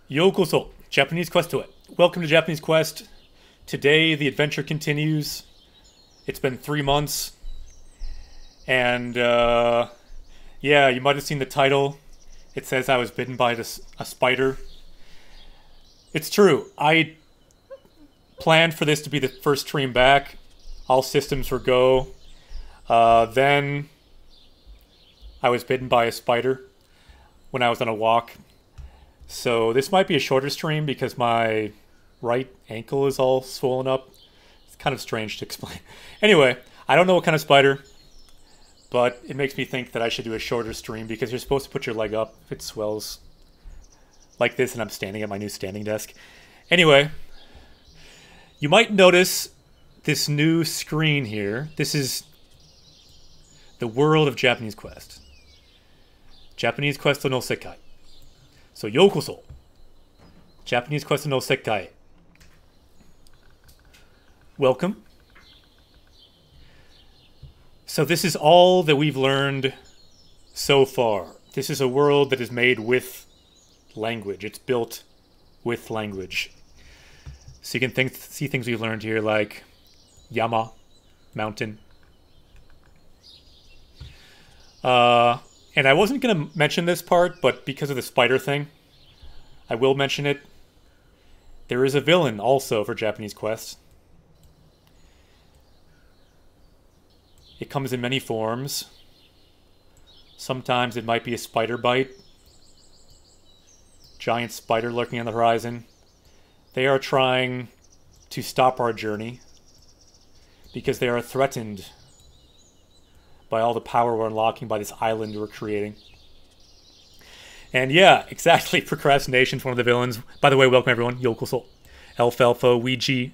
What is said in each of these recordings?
Yokoso, Japanese Quest to it. Welcome to Japanese Quest. Today the adventure continues. It's been 3 months. And, yeah, you might have seen the title. It says I was bitten by a spider. It's true. I planned for this to be the first stream back. All systems were go. Then I was bitten by a spider when I was on a walk. So this might be a shorter stream because my right ankle is all swollen up. It's kind of strange to explain. Anyway, I don't know what kind of spider, but it makes me think that I should do a shorter stream because you're supposed to put your leg up if it swells like this and I'm standing at my new standing desk. Anyway, you might notice this new screen here. This is the world of Japanese Quest. Japanese Quest no Sekai. So, yokoso. Japanese Quest no Sekai. Welcome. So this is all that we've learned so far. This is a world that is made with language. It's built with language. So you can see things we've learned here like Yama, mountain. And I wasn't going to mention this part, but because of the spider thing, I will mention it. There is a villain also for Japanese Quest. It comes in many forms. Sometimes it might be a spider bite. Giant spider lurking on the horizon. They are trying to stop our journey because they are threatened by all the power we're unlocking by this island we're creating. And yeah, exactly, procrastination's one of the villains. By the way, welcome everyone. Yokoso. Alfalfa, Ouija,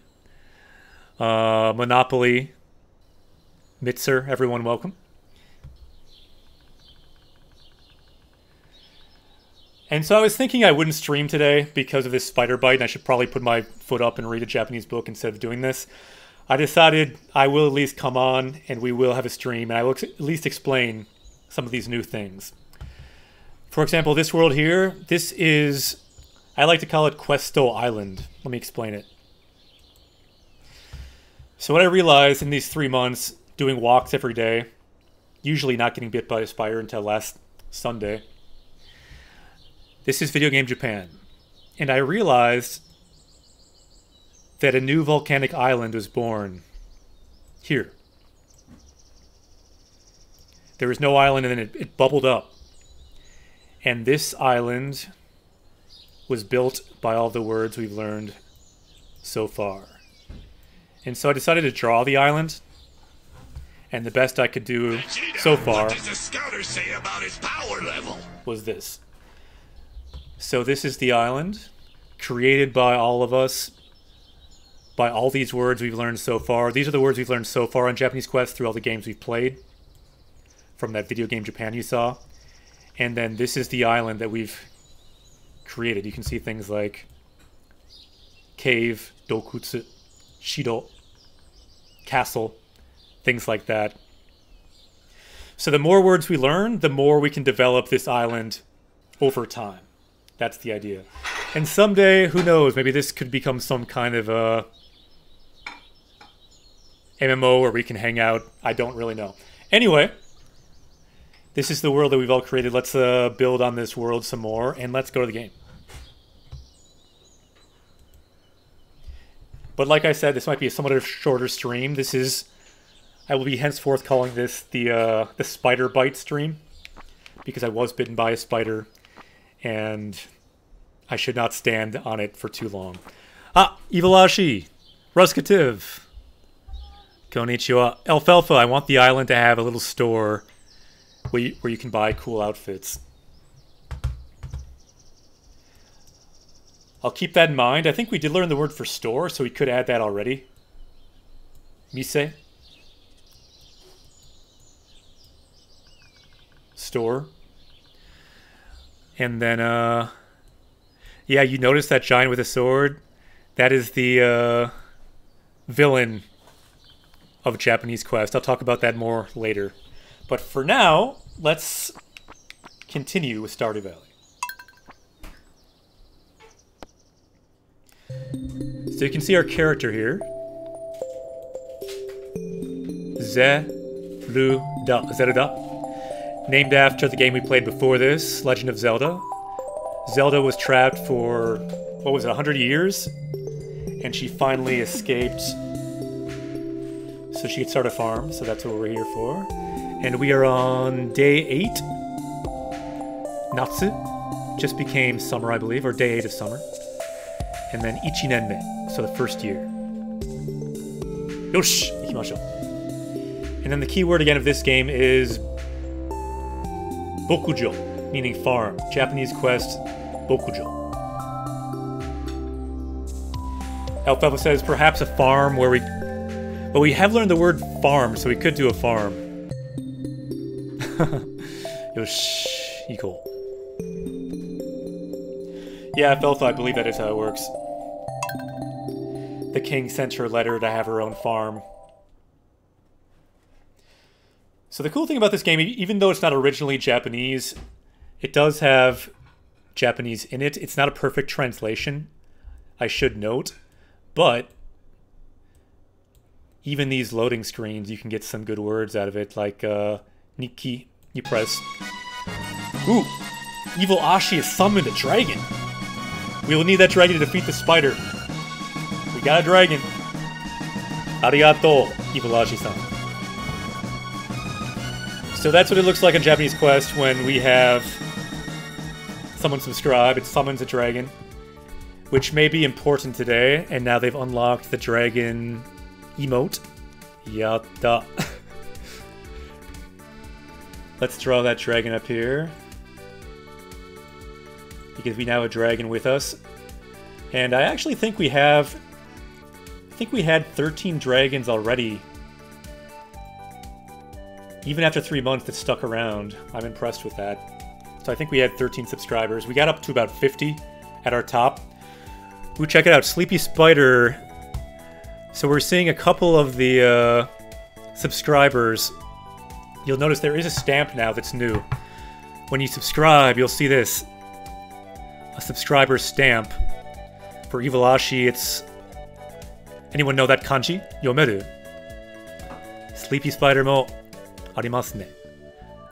Monopoly, Mitzer, everyone welcome. And so I was thinking I wouldn't stream today because of this spider bite, and I should probably put my foot up and read a Japanese book instead of doing this. I decided I will at least come on and we will have a stream and I will at least explain some of these new things. For example, this world here, this is, I like to call it Questo Island. Let me explain it. So what I realized in these 3 months, doing walks every day, usually not getting bit by a spider until last Sunday, this is Video Game Japan. And I realized that a new volcanic island was born here. There was no island and then it bubbled up. And this island was built by all the words we've learned so far. And so I decided to draw the island. And the best I could do so far what does the scouter say about his power level? Was this. So this is the island, created by all of us, by all these words we've learned so far. These are the words we've learned so far on Japanese Quest through all the games we've played, from that Video Game Japan you saw. And then this is the island that we've created. You can see things like cave, dokutsu, shido, castle, things like that. So the more words we learn, the more we can develop this island over time. That's the idea. And someday, who knows, maybe this could become some kind of a MMO where we can hang out. I don't really know. Anyway, this is the world that we've all created. Let's build on this world some more, and let's go to the game. But like I said, this might be a somewhat of a shorter stream. This is, I will be henceforth calling this the spider bite stream, because I was bitten by a spider, and I should not stand on it for too long. Ah, Evil-ashi, Ruskativ, Konnichiwa, Alfalfa. I want the island to have a little store where you can buy cool outfits. I'll keep that in mind. I think we did learn the word for store, so we could add that already. Mise. Store. And then, yeah, you notice that giant with a sword? That is the villain of Japanese Quest. I'll talk about that more later. But for now, let's continue with Stardew Valley. So you can see our character here. Zelda. Named after the game we played before this, Legend of Zelda. Zelda was trapped for, what was it, 100 years? And she finally escaped so she could start a farm, so that's what we're here for. And we are on day 8. Natsu just became summer, I believe, or day 8 of summer. And then Ichinenme, so the first year. Yosh! Ikimashou. And then the key word again of this game is Bokujo, meaning farm. Japanese quest, Bokujo. Alfalfa says perhaps a farm where we... Well, we have learned the word farm, so we could do a farm. Yosh, Iko. Yeah, Alfalfa, I believe that is how it works. The king sent her letter to have her own farm. So the cool thing about this game, even though it's not originally Japanese, it does have Japanese in it. It's not a perfect translation, I should note, but even these loading screens, you can get some good words out of it, like Nikki, you press. Ooh, Evil Ashi has summoned a dragon. We will need that dragon to defeat the spider. We got a dragon. Arigato, Evil Ashi-san. So that's what it looks like on Japanese Quest when we have someone subscribe. It summons a dragon, which may be important today, and now they've unlocked the dragon emote. Yatta. Let's draw that dragon up here, because we now have a dragon with us. And I actually think we have... I think we had 13 dragons already. Even after 3 months that stuck around. I'm impressed with that. So I think we had 13 subscribers. We got up to about 50 at our top. Ooh, check it out. Sleepy Spider. So we're seeing a couple of the subscribers. You'll notice there is a stamp now that's new. When you subscribe, you'll see this. A subscriber stamp. For Evil Ashi, it's... Anyone know that kanji? Yomeru. Sleepy Spider mo arimasu ne.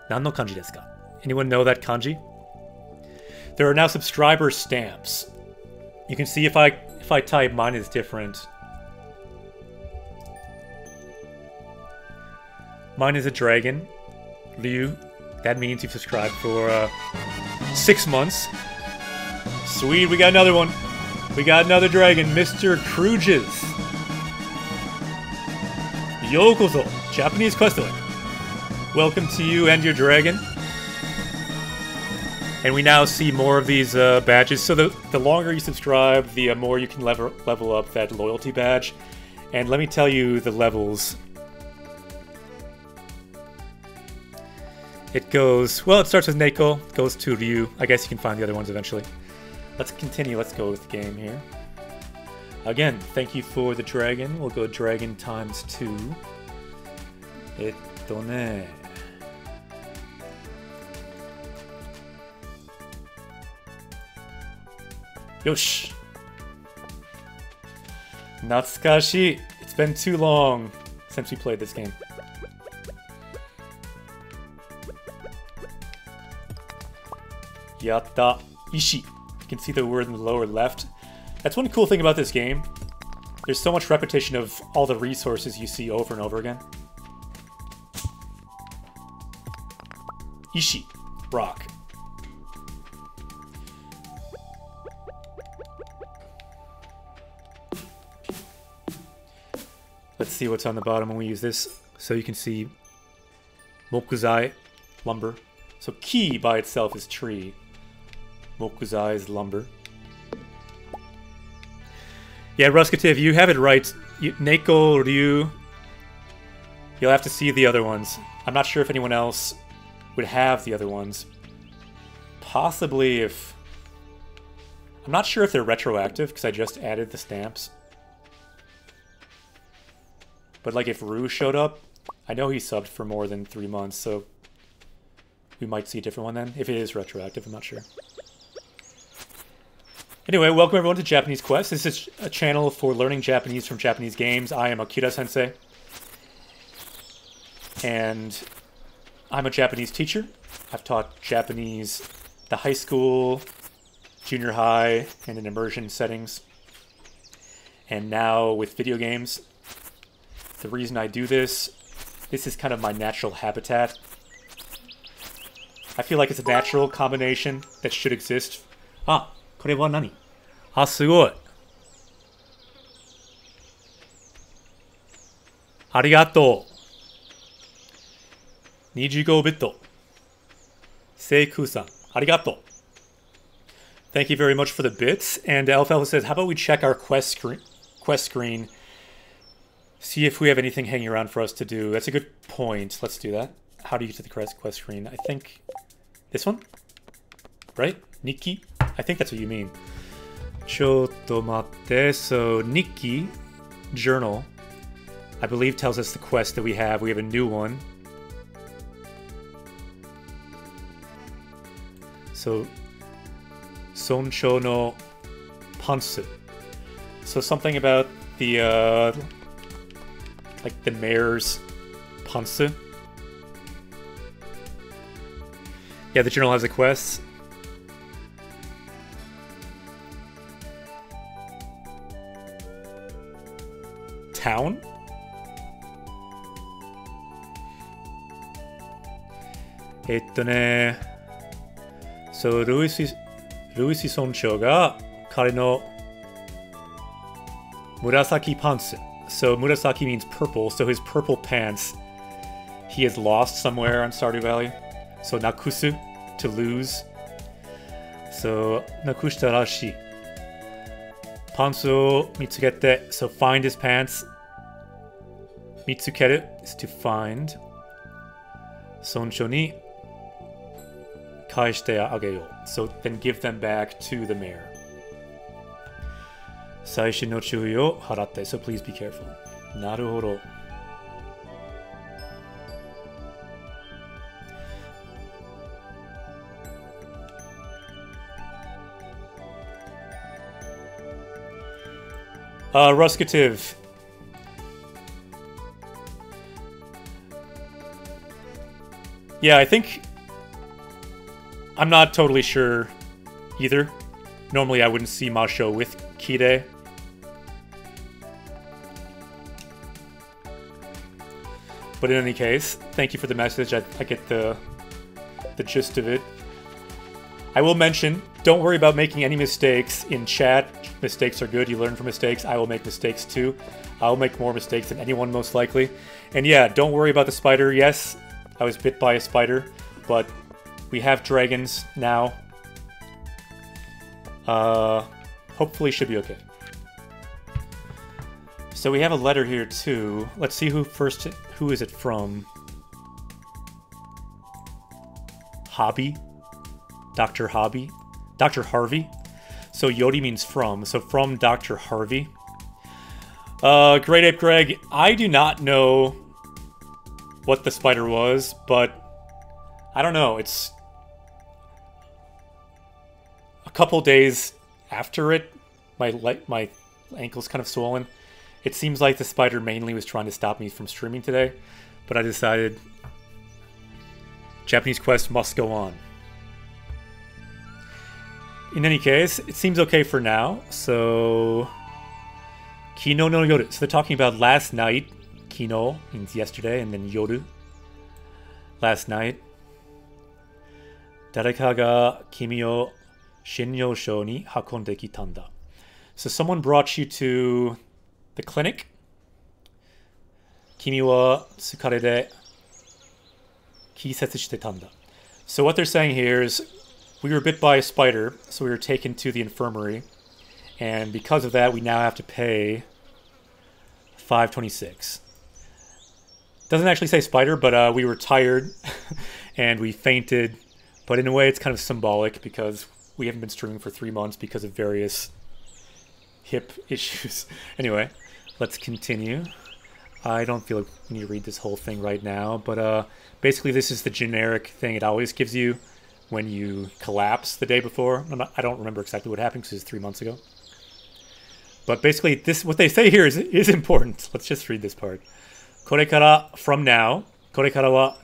Nan no kanji desu ka? Anyone know that kanji? There are now subscriber stamps. You can see if I type, mine is different. Mine is a dragon. Ryu. That means you've subscribed for 6 months. Sweet, we got another one. We got another dragon, Mr. Kruges. Yokozo, Japanese Quest. Welcome to you and your dragon. And we now see more of these badges. So the longer you subscribe, the more you can level up that loyalty badge. And let me tell you the levels. It goes, well, it starts with Neko, goes to Ryu. I guess you can find the other ones eventually. Let's continue. Let's go with the game here. Again, thank you for the dragon. We'll go dragon times 2. Ne. Yosh. Natsukashi. It's been too long since we played this game. Yatta. Ishi. You can see the word in the lower left. That's one cool thing about this game. There's so much repetition of all the resources you see over and over again. Ishi. Rock. Let's see what's on the bottom when we use this. So you can see Mokuzai, lumber. So ki by itself is tree. Mokuzai is lumber. Yeah, Ruskativ, you have it right. Neko, Ryu. You'll have to see the other ones. I'm not sure if anyone else would have the other ones. Possibly if... I'm not sure if they're retroactive, because I just added the stamps. But like if Ryu showed up, I know he subbed for more than 3 months, so we might see a different one then. If it is retroactive, I'm not sure. Anyway, welcome everyone to Japanese Quest. This is a channel for learning Japanese from Japanese games. I am Akira Sensei. And I'm a Japanese teacher. I've taught Japanese at the high school, junior high, and in immersion settings. And now with video games. The reason I do this is kind of my natural habitat. I feel like it's a natural combination that should exist. Ah, これは何? あ、すごい。ありがとう。25ビット。セイクさん、ありがとう。Thank you very much for the bits. And Alfalfa says, how about we check our quest screen, see if we have anything hanging around for us to do. That's a good point. Let's do that. How do you get to the quest screen? I think this one? Right? Nikki? I think that's what you mean. ちょっと待って. So, Nikki, journal, I believe tells us the quest that we have. We have a new one. So, Soncho no Pantsu. So something about the, like the mayor's Pantsu. Yeah, the journal has a quest. Town? So, Luisi Soncho ga kare no Murasaki pants. So Murasaki means purple, so his purple pants he has lost somewhere on Stardew Valley. So nakusu, to lose. So nakushita rashi. Pantsu o mitsugete, so find his pants. Mitsukeru is to find. Soncho ni kaishite ageyo. So then give them back to the mayor. Saishin no chui o haratte. So please be careful. Naruhodo. Ruskative. Yeah, I think I'm not totally sure either. Normally I wouldn't see Masho with Kide. But in any case, thank you for the message. I get the gist of it. I will mention, don't worry about making any mistakes in chat. Mistakes are good. You learn from mistakes. I will make mistakes too. I'll make more mistakes than anyone most likely. And yeah, don't worry about the spider. Yes, I was bit by a spider, but we have dragons now. Hopefully should be okay. So we have a letter here too. Let's see who is it from? Hobby? Dr. Hobby? Dr. Harvey? So Yodi means from. So from Dr. Harvey. Great Ape Greg, I do not know what the spider was, but I don't know. It's a couple days after it. My ankle's kind of swollen. It seems like the spider mainly was trying to stop me from streaming today, but I decided Japanese Quest must go on. In any case, it seems okay for now. So, Kino no yoru. So they're talking about last night. Kino means yesterday, and then yoru. Last night. Dareka ga kimi o shinyōshō ni hakonde kitanda. So someone brought you to the clinic. Kimi wa tsukare de kisetsu shite tanda. So what they're saying here is, we were bit by a spider, so we were taken to the infirmary, and because of that, we now have to pay $5.26. Doesn't actually say spider, but we were tired, and we fainted. But in a way, it's kind of symbolic, because we haven't been streaming for 3 months because of various hip issues. Anyway, let's continue. I don't feel like we need to read this whole thing right now, but basically this is the generic thing it always gives you when you collapse the day before. I don't remember exactly what happened because it was 3 months ago. But basically, what they say here is important. Let's just read this part. これから from now. これからは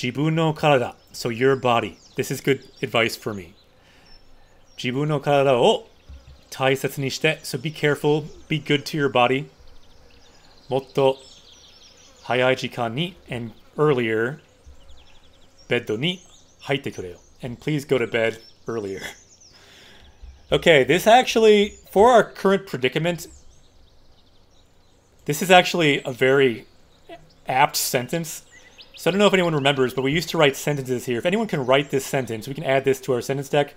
自分の体. So your body. This is good advice for me. 自分の体を大切にして. So be careful. Be good to your body. もっと早い時間に and earlier ベッドに入ってくれよ. And please go to bed earlier. Okay, this actually, for our current predicament, this is actually a very apt sentence. So I don't know if anyone remembers, but we used to write sentences here. If anyone can write this sentence, we can add this to our sentence deck,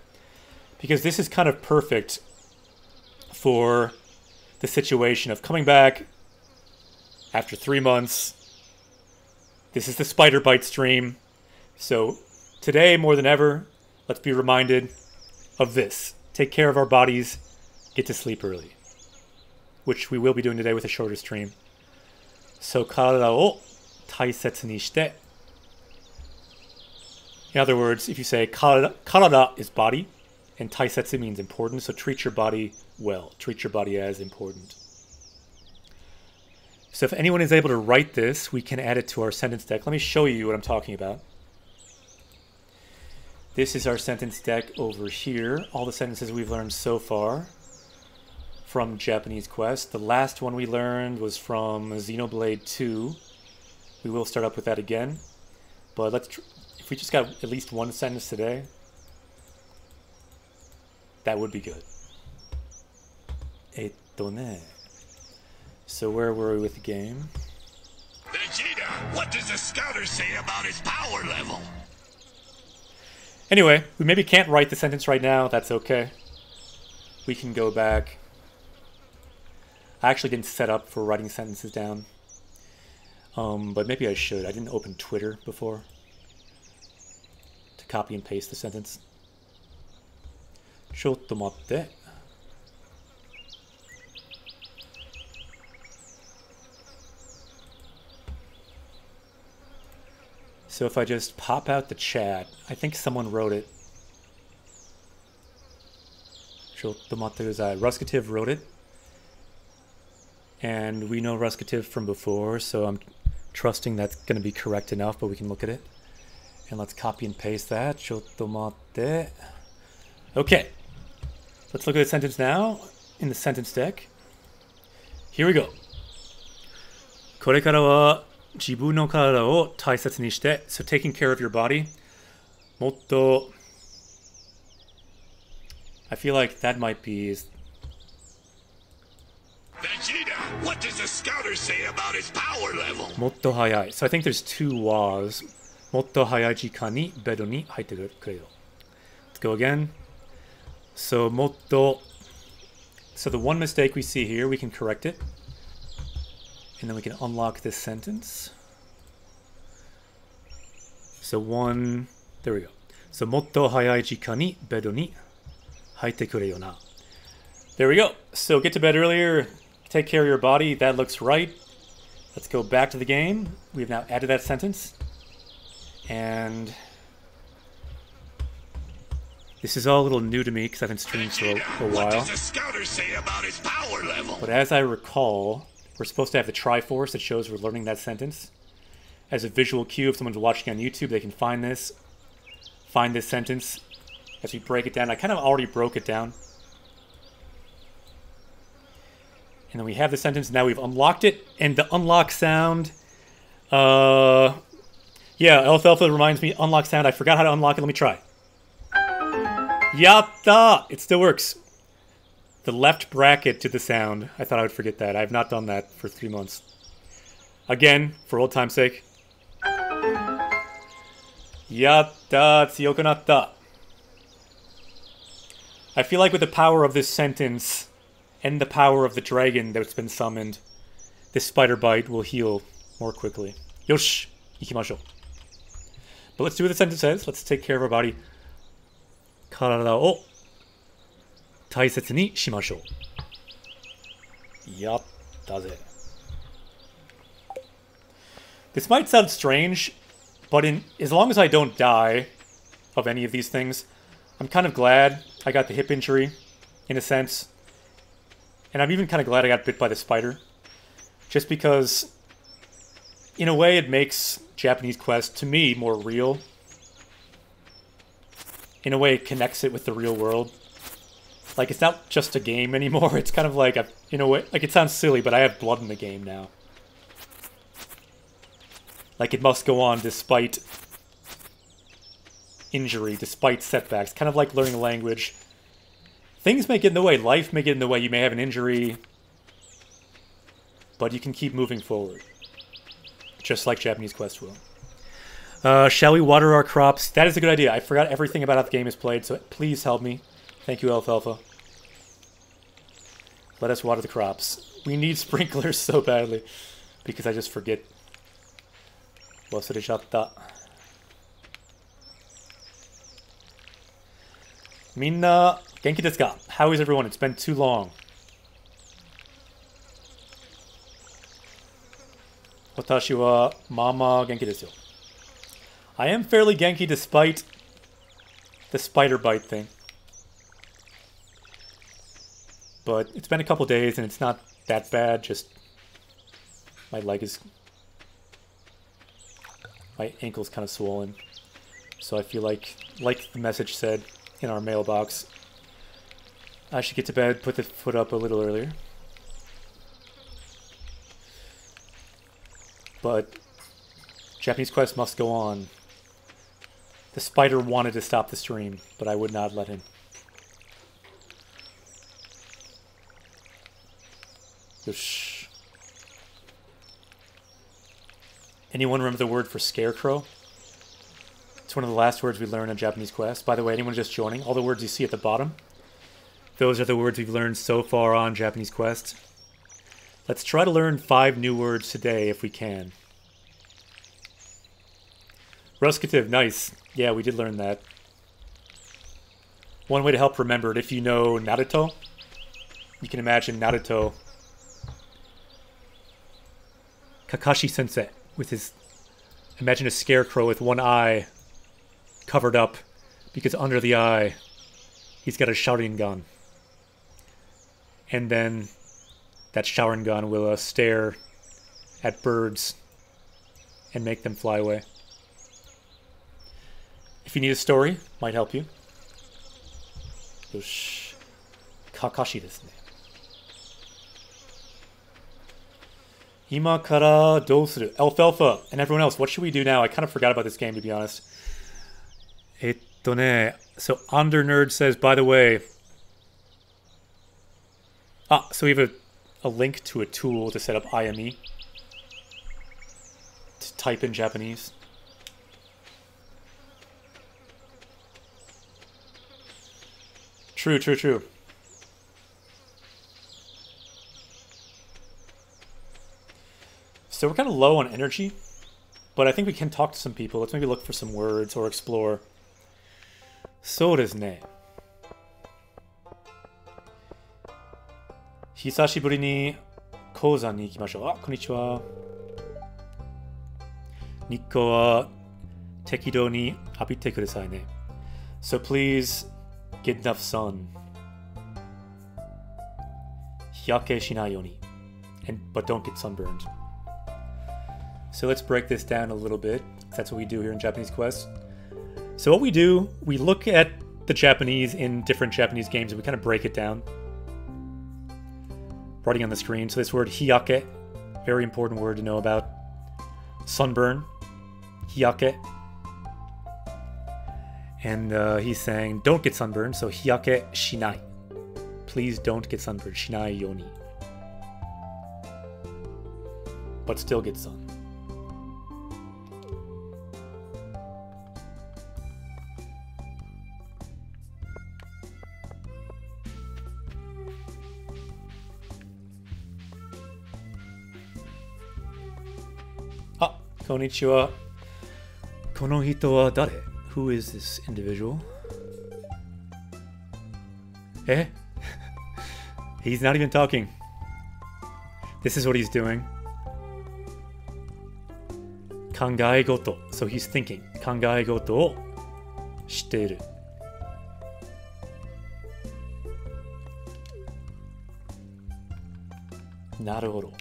because this is kind of perfect for the situation of coming back after 3 months. This is the spider bite stream. So today, more than ever, let's be reminded of this. Take care of our bodies, get to sleep early. Which we will be doing today with a shorter stream. So, 体を大切にして. In other words, if you say 体 is body, and 大切 means important, so treat your body well. Treat your body as important. So if anyone is able to write this, we can add it to our sentence deck. Let me show you what I'm talking about. This is our sentence deck over here. All the sentences we've learned so far from Japanese Quest. The last one we learned was from Xenoblade 2. We will start up with that again. But if we just got at least one sentence today, that would be good. So where were we with the game? Vegeta, what does the scouter say about his power level? Anyway, we maybe can't write the sentence right now. That's okay. We can go back. I actually didn't set up for writing sentences down. But maybe I should. I didn't open Twitter before to copy and paste the sentence. ちょっと待って. So if I just pop out the chat, I think someone wrote it. ちょっと待ってください. Ruskative wrote it. And we know Ruskative from before, so I'm trusting that's going to be correct enough, but we can look at it. And let's copy and paste that. ちょっと待って. Okay. Let's look at the sentence now in the sentence deck. Here we go. これからは自分の体を大切にして. So taking care of your body. もっと. I feel like that might be. Vegeta, what does the scouter say about his power level? もっと早い. So I think there's two was. もっと早い時間にベッドに入ってくれよ. Let's go again. So もっと. So the one mistake we see here, we can correct it. And then we can unlock this sentence. So one, there we go. So もっと早い時間にベッドに入ってくれよな. There we go. So get to bed earlier, take care of your body. That looks right. Let's go back to the game. We've now added that sentence. And this is all a little new to me because I've been streaming for a while. What does the scouter say about his power level? But as I recall, we're supposed to have the Triforce that shows we're learning that sentence. As a visual cue, if someone's watching on YouTube, they can find this sentence as we break it down. I kind of already broke it down. And then we have the sentence, now we've unlocked it, and the unlock sound, yeah, Alfalfa reminds me, unlock sound, I forgot how to unlock it, let me try. Yatta! It still works. The left bracket to the sound, I thought I would forget that. I have not done that for 3 months. Again, for old time's sake. Yatta! Tsuyoku natta. I feel like with the power of this sentence and the power of the dragon that's been summoned, this spider bite will heal more quickly. Yosh! Ikimashou. But let's do what the sentence says. Let's take care of our body. 体を大切にしましょう. やったぜ. This might sound strange, but as long as I don't die, of any of these things. I'm kind of glad I got the hip injury, in a sense. And I'm even kind of glad I got bit by the spider. Just because, in a way, it makes Japanese Quest, to me, more real. In a way, it connects it with the real world. Like, it's not just a game anymore. It's kind of like, in a way, like, it sounds silly, but I have blood in the game now. Like, it must go on despite injury, despite setbacks. Kind of like learning a language. Things may get in the way. Life may get in the way. You may have an injury. But you can keep moving forward. Just like Japanese Quest will. Shall we water our crops? That is a good idea. I forgot everything about how the game is played, so please help me. Thank you, Alfalfa. Let us water the crops. We need sprinklers so badly. Because I just forget. Wasurechata. Minna, genki desu ka? How is everyone? It's been too long. Watashi wa mama genki desu yo. I am fairly genki despite the spider bite thing. But it's been a couple days and it's not that bad, just my leg is... my ankle's kind of swollen. So I feel like the message said in our mailbox, I should get to bed, put the foot up a little earlier. But Japanese Quest must go on. The spider wanted to stop the stream, but I would not let him. Yosh. Anyone remember the word for scarecrow? It's one of the last words we learned in Japanese Quest. By the way, anyone just joining, all the words you see at the bottom, those are the words we've learned so far on Japanese Quest. Let's try to learn 5 new words today if we can. Ruskative, nice. Yeah, we did learn that. One way to help remember it, if you know Naruto, you can imagine Naruto, Kakashi Sensei, with his... imagine a scarecrow with one eye covered up, because under the eye, he's got a Sharingan. And then that Sharingan will stare at birds and make them fly away. If you need a story, might help you. Yosh. Kakashi desu ne. Ima kara dou suru? Alfalfa and everyone else, what should we do now? I kind of forgot about this game, to be honest. So Undernerd says, by the way... so we have a link to a tool to set up IME. To type in Japanese. True, true, true. So we're kind of low on energy, but I think we can talk to some people. Let's maybe look for some words or explore. So desu ne. Hisashiburi ni kouzan ni ikimashou. Konnichiwa. Nikko wa tekidou ni abite kudasai ne. So please get enough sun. Hiyake shinai yoni. But don't get sunburned. So let's break this down a little bit. That's what we do here in Japanese Quest. So what we do, we look at the Japanese in different Japanese games and we kind of break it down. Writing on the screen. So this word hiyake, very important word to know about. Sunburn. Hiyake. And he's saying, don't get sunburned, so hiyake shinai. Please don't get sunburned. Shinai yoni. But still get sun. Konnichiwa. Kono hito wa dare? Who is this individual? Eh? He's not even talking. This is what he's doing. Kangai goto. So he's thinking. Kangai goto o している。なるほど。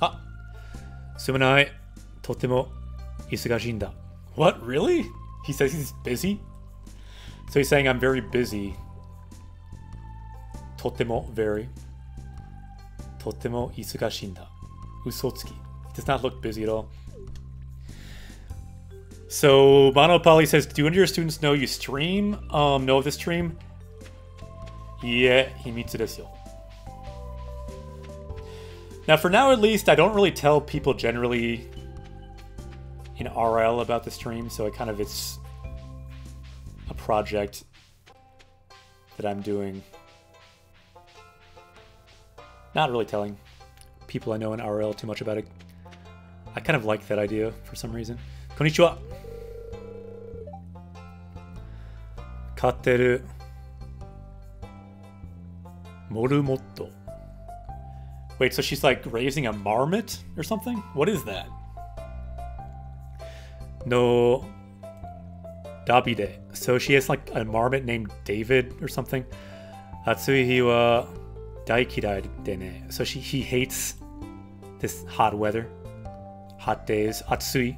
あ、すまない。とても忙しいんだ。What? Really? He says he's busy? So he's saying I'm very busy. とても very. とても忙しいんだ。嘘つき. Does not look busy at all. So Monopoly says, do any of your students know you stream? Know of the stream? Yeah, 秘密ですよ. Now, for now at least, I don't really tell people generally in RL about the stream, so it's a project that I'm doing. Not really telling people I know in RL too much about it. I kind of like that idea for some reason. Konnichiwa. 飼ってるモルモット. Wait, so she's like raising a marmot or something? What is that? No. Davide. So she has like a marmot named David or something. Atsui wa daikirai de ne. So he hates this hot weather. Hot days. Atsui.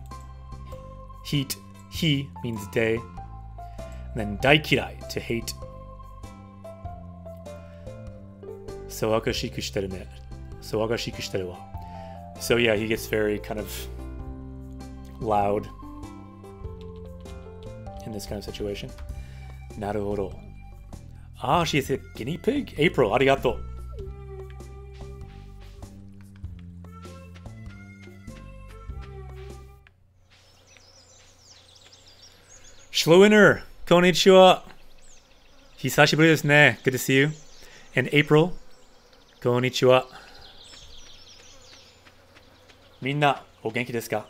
Heat. He means day. And then daikirai, to hate. So agashiku shiteru ne. So agashiku shiteru wa. So yeah, he gets very kind of loud in this kind of situation. Naruhodo. Ah, she is a guinea pig? April, arigato. Schluiner, konnichiwa. Hisashiburi desu ne. Good to see you. And April, konnichiwa. Minna, o genki desu ka?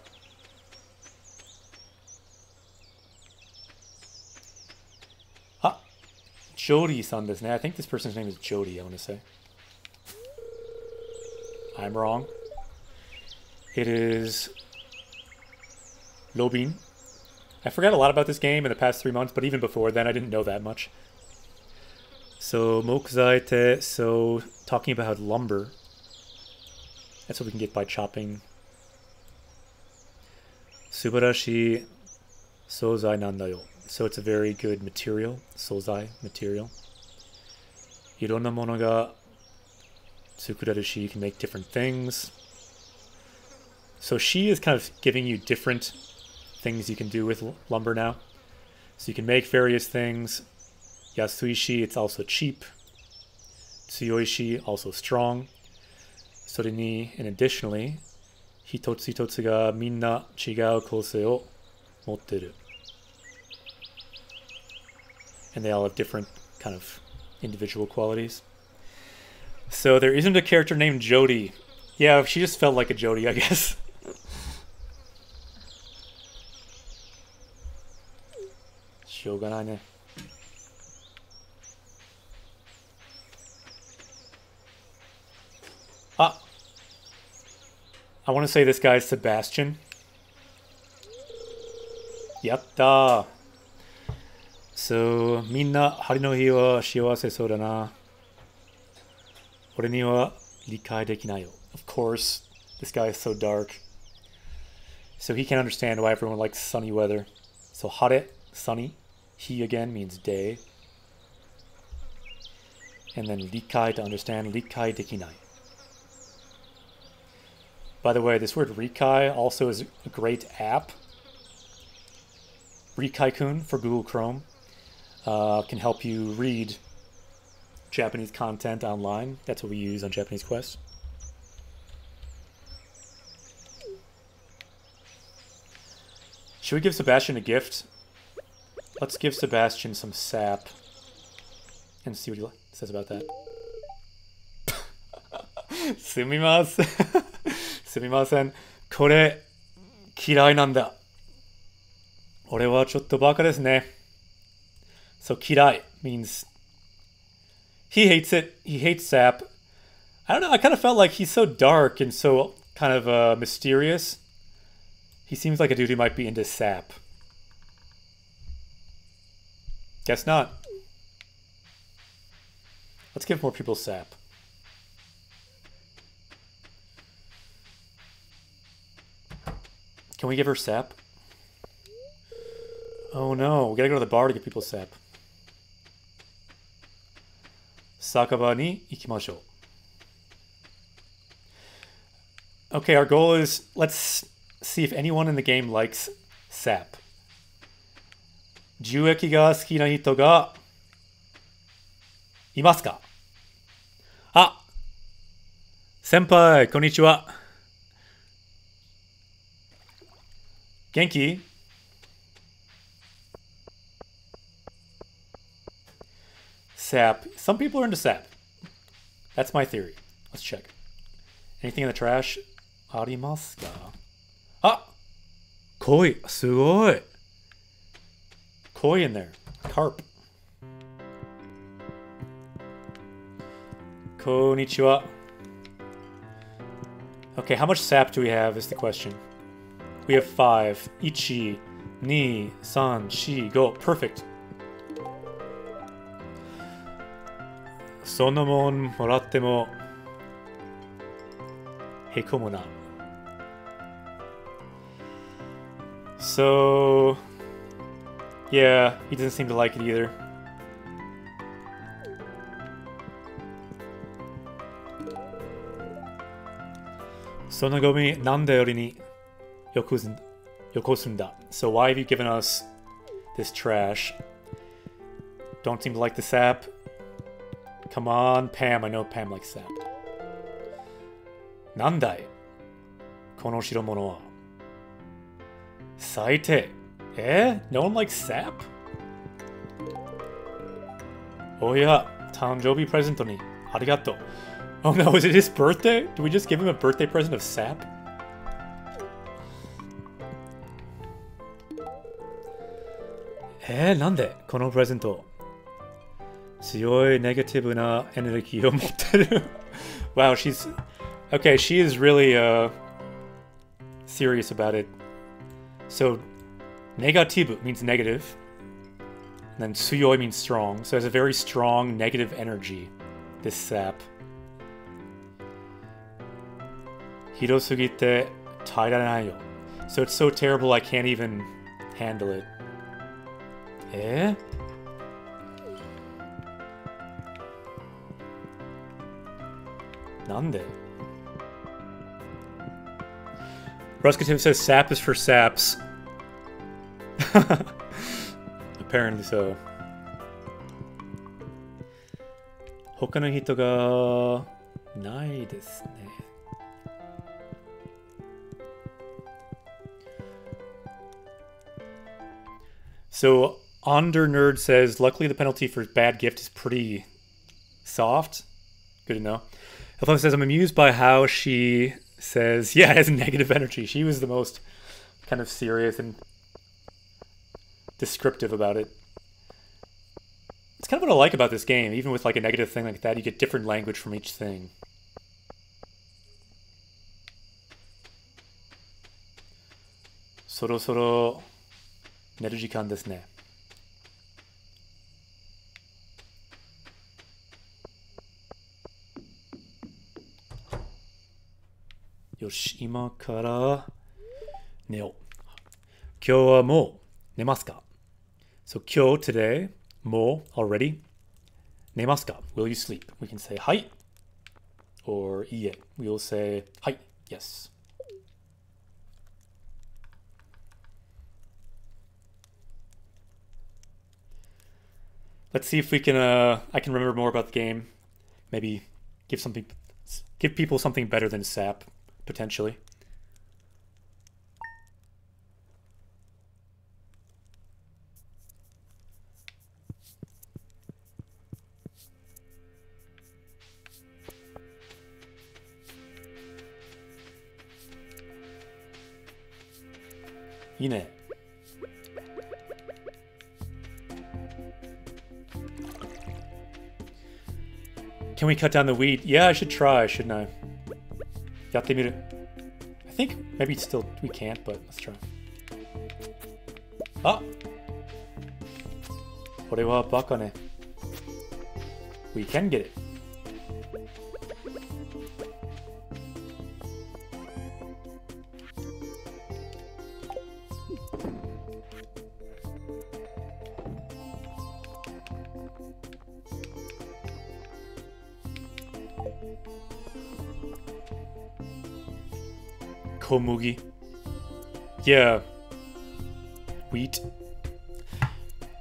Ah, Jody-san desu ne. I think this person's name is Jody, I want to say. I'm wrong. It is Lobin. I forgot a lot about this game in the past 3 months, but even before then I didn't know that much. So, mokuzaite, so talking about lumber. That's what we can get by chopping. Subarashi sozai nandayo. So it's a very good material. Sozai, material. Ironna mono ga tsukureru shi, you can make different things. So she is kind of giving you different things you can do with lumber now. So you can make various things. Yasuishi, it's also cheap. Tsuyoishi, also strong. Sore ni, and additionally, hitotsu hitotsu ga minna chigau kosei o motteru. And they all have different kind of individual qualities. So there isn't a character named Jody. Yeah, she just felt like a Jody, I guess. Shoganai ne. Ah, I want to say this guy is Sebastian. Yatta. So, minna hari no hi wa shiawase sou da na. Ore ni wa likai dekinai yo. Of course, this guy is so dark. So he can understand why everyone likes sunny weather. So hare, sunny. He again means day. And then likai, to understand, likai dekinai. By the way, this word Rikai also is a great app. Rikai-kun for Google Chrome can help you read Japanese content online. That's what we use on Japanese Quest. Should we give Sebastian a gift? Let's give Sebastian some sap and see what he says about that. Sumimasen. Sumimasen. Kore kirai nanda. Ore wa chotto baka desu ne. So kirai means he hates it. He hates sap. I don't know. I kind of felt like he's so dark and so kind of mysterious. He seems like a dude who might be into sap. Guess not. Let's give more people sap. Can we give her sap? Oh no, we gotta go to the bar to get people sap. Sakaba ni ikimashou. Okay, our goal is, let's see if anyone in the game likes sap. 樹液が好きな人がいますか？あ、先輩、こんにちは。元気？ Sap. Some people are into sap. That's my theory. Let's check. Anything in the trash? ありますか？あ！koi. すごい。Koi in there. Carp. Konnichiwa. Okay, how much sap do we have is the question. We have 5. Ichi, ni, san, shi, go. Perfect. そのもんもらってもへこむな。So, yeah, he doesn't seem to like it either. Sonogomi nande yori ni yokosunda. So why have you given us this trash? Don't seem to like the sap. Come on, Pam. I know Pam likes sap. Nandai? Kono shiromono wa. Saite. Eh? No one likes sap? Oh yeah. Tanjoubi present ni. Arigato. Oh no, is it his birthday? Do we just give him a birthday present of sap? Nande? Kono present o. 強いネガティブなエネルギーを持ってる. Wow, she's... Okay, she is really serious about it. So, negativu means negative. And then tsuyoi means strong. So it has a very strong negative energy, this sap. Hirosugite tairarai yo. So it's so terrible I can't even handle it. Eh? Nande? Ruskativ says sap is for saps. Apparently so. Hoka no hito ga nai desu ne. So, Onder Nerd says, luckily the penalty for bad gift is pretty soft. Good to know. Elfo says, I'm amused by how she says, yeah, it has negative energy. She was the most kind of serious and descriptive about it. It's kind of what I like about this game. Even with like a negative thing like that, you get different language from each thing. Sorosoro neru jikan desu ne. Yoshi, ima kara neo. Kyou wa mou nemasu ka? So kyou, today, mo, already, nemasu ka? Will you sleep? We can say hai or iie. We will say hai, yes. Let's see if we can, I can remember more about the game. Maybe give people something better than sap, potentially. Ine. Can we cut down the weed? Yeah, I should try, shouldn't I? Yattemiru. I think maybe still we can't, but let's try. Ah! Ore wa baka ne. We can get it. Komugi. Yeah. Wheat.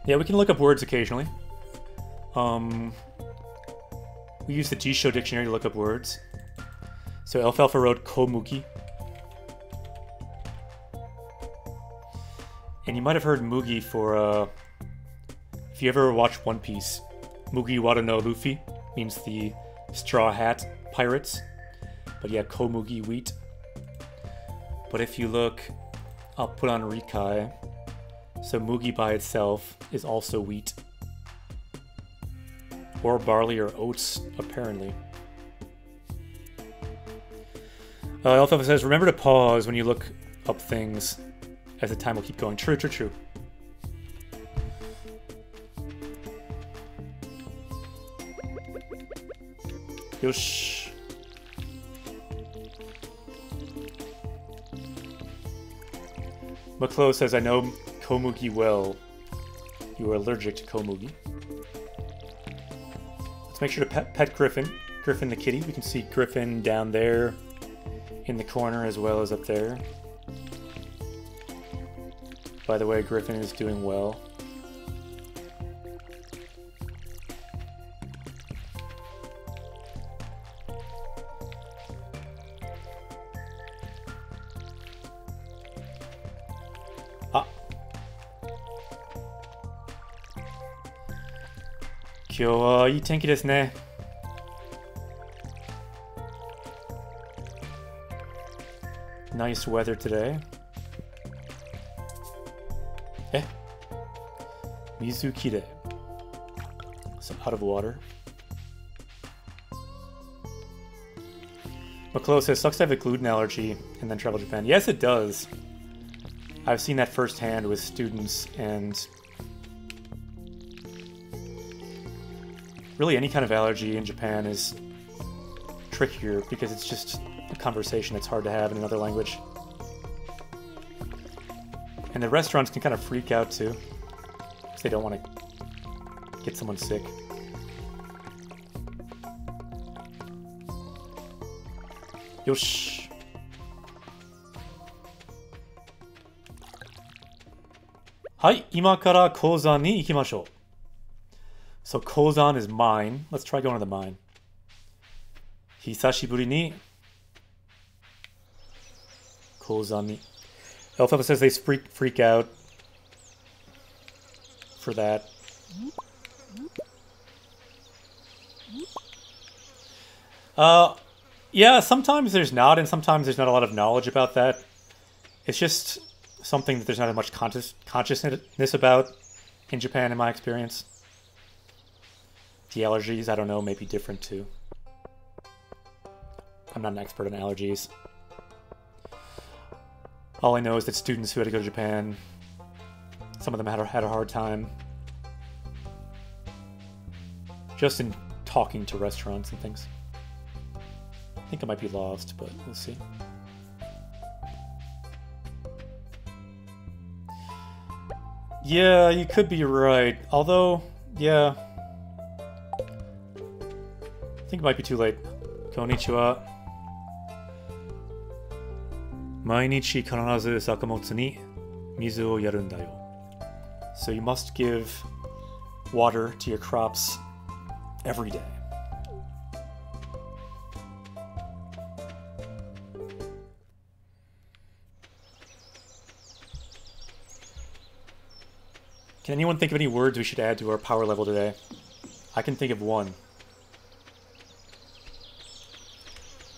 Yeah, we can look up words occasionally. We use the Jisho dictionary to look up words. So Alfalfa wrote Komugi. And you might have heard Mugi for, if you ever watch One Piece, Mugiwara no Luffy means the Straw Hat Pirates. But yeah, Komugi, wheat. But if you look, I'll put on Rikai. So Mugi by itself is also wheat. Or barley or oats, apparently. Alfalfa says, remember to pause when you look up things, as the time will keep going. True, true, true. Yosh. Maklo says, I know Komugi well. You are allergic to Komugi. Let's make sure to pet Griffin. Griffin the kitty. We can see Griffin down there in the corner as well as up there. By the way, Griffin is doing well. Ah. 今日はいい天気ですね。Nice weather today. Eh? Mizu kirei. So out of water. McClo says, sucks to have a gluten allergy and then travel to Japan. Yes, it does. I've seen that firsthand with students, and really any kind of allergy in Japan is trickier because it's just a conversation that's hard to have in another language. And the restaurants can kind of freak out too, because they don't want to get someone sick. Yosh. Hai, ima kara kouzan ni ikimashou. So kouzan is mine. Let's try going to the mine. Hisashiburi ni kouzan ni. Alfalfa says they freak out for that. Yeah, sometimes there's not, and sometimes there's not a lot of knowledge about that. It's just something that there's not as much consciousness about in Japan, in my experience. The allergies, I don't know, may be different too. I'm not an expert on allergies. All I know is that students who had to go to Japan, some of them had a hard time. Just in talking to restaurants and things. I think I might be lost, but we'll see. Yeah, you could be right. Although, yeah. I think it might be too late. Konnichiwa. Mainichi kanazu sakamotsu ni mizu o yaru da yo. So you must give water to your crops every day. Can anyone think of any words we should add to our power level today? I can think of one.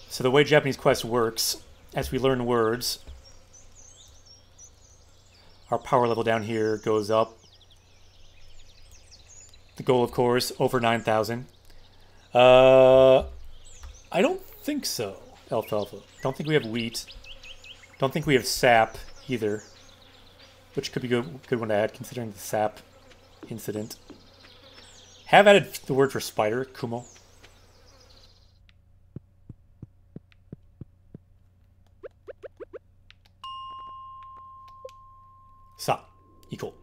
So the way Japanese Quest works, as we learn words, our power level down here goes up. The goal, of course, over 9,000. I don't think so, Alfalfa. Don't think we have wheat. Don't think we have sap either. Which could be a good one to add, considering the sap incident. Have added the word for spider, Kumo. Sa. Equal.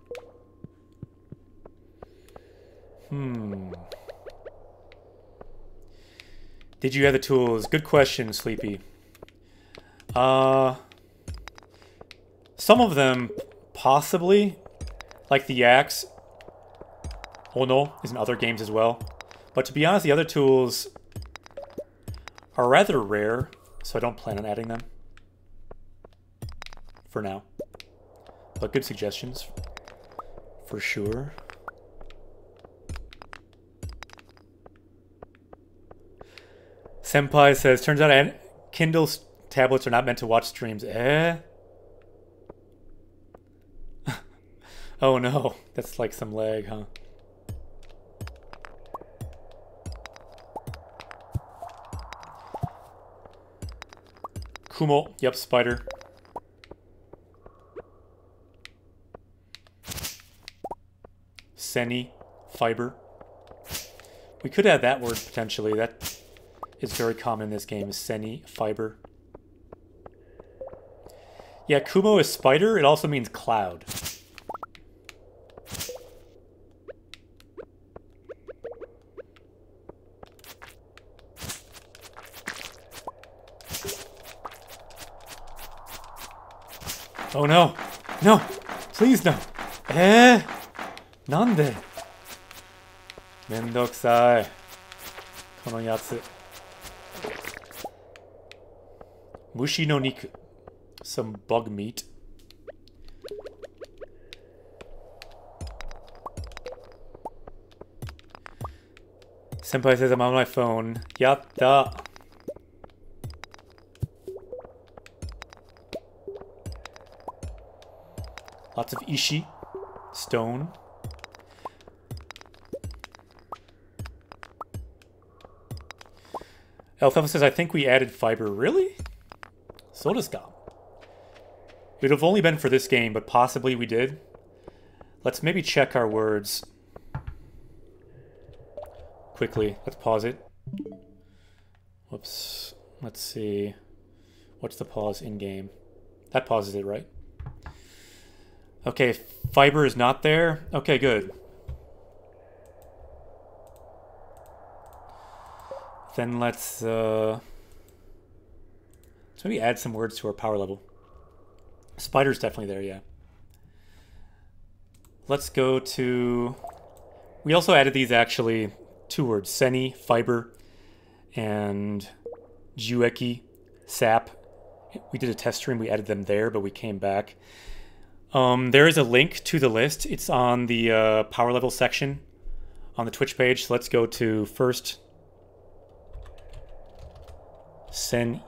Did you have the tools? Good question, Sleepy. Some of them, possibly. Like the axe. Ono is in other games as well. But to be honest, the other tools are rather rare, so I don't plan on adding them. For now. But good suggestions. For sure. Senpai says, turns out Kindle tablets are not meant to watch streams. Eh? Oh no, that's like some lag, huh? Kumo, yep, spider. Seni, fiber. We could add that word potentially. That is very common in this game, Seni, fiber. Yeah, Kumo is spider. It also means cloud. Oh no! No! Please no! Nande? Mendokusai. Kono yatsu. Mushi no niku. Some bug meat. Senpai says I'm on my phone. Yatta. Lots of ishi. Stone. Elfalfa says, I think we added fiber. Really? So does God. It would have only been for this game, but possibly we did. Let's maybe check our words. Quickly. Let's pause it. Whoops. Let's see. What's the pause in-game? That pauses it, right? Okay, fiber is not there. Okay, good. Then let's maybe add some words to our power level. Spider's definitely there, yeah. Let's go to... We also added these, actually, 2 words. Seni, fiber, and Jueki, sap. We did a test stream. We added them there, but we came back. There is a link to the list. It's on the power level section on the Twitch page. So let's go to first Sen.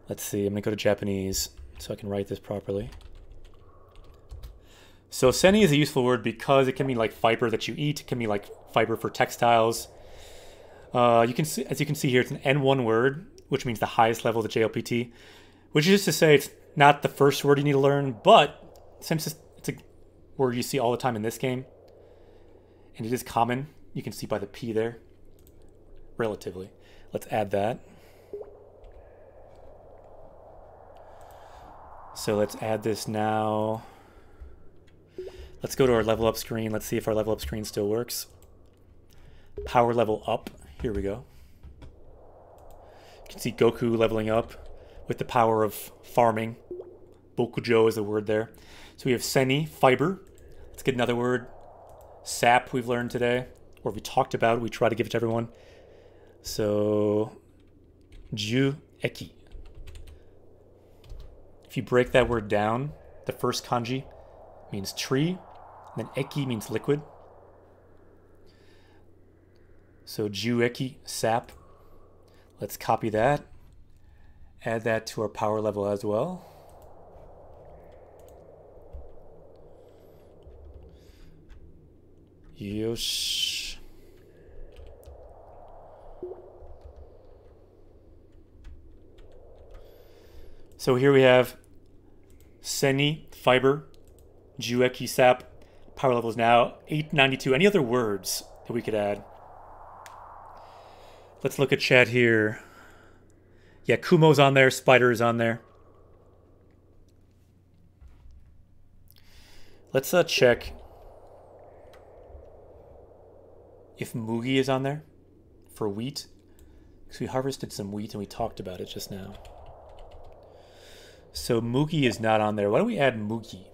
Let's see. I'm going to go to Japanese so I can write this properly. So Seni is a useful word because it can mean like fiber that you eat. It can be like fiber for textiles. You can see, as you can see here, it's an N1 word, which means the highest level of the JLPT, which is just to say it's not the first word you need to learn, but since it's a word you see all the time in this game, and it is common, you can see by the P there, relatively. Let's add that. So let's add this now. Let's go to our level up screen. Let's see if our level up screen still works. Power level up. Here we go. You can see Goku leveling up with the power of farming. Bokujo is the word there. So we have Seni, fiber. Let's get another word. Sap we've learned today. Or we talked about. We try to give it to everyone. So, Ju-eki. If you break that word down, the first kanji means tree. And then eki means liquid. So Ju-eki, sap. Let's copy that. Add that to our power level as well. Yosh. So here we have Seni, fiber, Ju-eki, sap, power level is now 892. Any other words that we could add? Let's look at chat here. Yeah, Kumo's on there. Spider is on there. Let's check if Mugi is on there for wheat. Because we harvested some wheat and we talked about it just now. So Mugi is not on there. Why don't we add Mugi?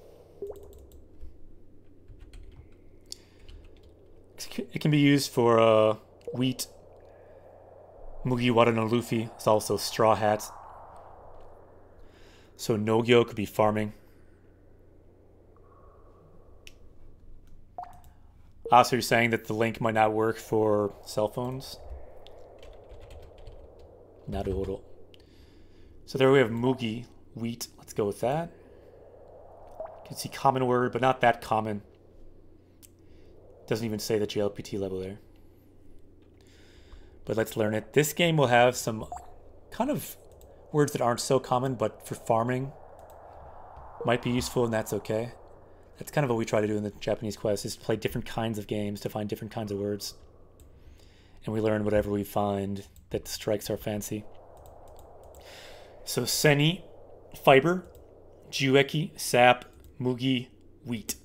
It can be used for wheat. Mugiwara no Luffy is also straw hat. So Nogyo could be farming. Also, you're saying that the link might not work for cell phones? Naruhodo. So there we have Mugi, wheat. Let's go with that. You can see common word, but not that common. Doesn't even say the JLPT level there. But let's learn it. This game will have some kind of words that aren't so common, but for farming might be useful, and that's okay. That's kind of what we try to do in the Japanese quest, is play different kinds of games to find different kinds of words. And we learn whatever we find that strikes our fancy. So Seni, fiber, Jueki, sap, Mugi, wheat.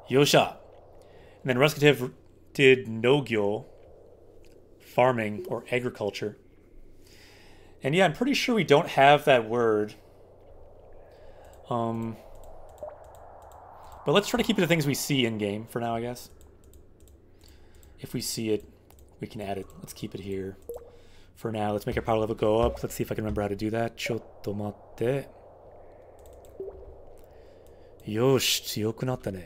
Yosha. And then Ruskativ did Nogyo, farming or agriculture. And yeah, I'm pretty sure we don't have that word. But let's try to keep it to things we see in game for now, I guess. If we see it, we can add it. Let's keep it here for now. Let's make our power level go up. Let's see if I can remember how to do that. Chotto matte. Yosh, tsuyoku natta ne.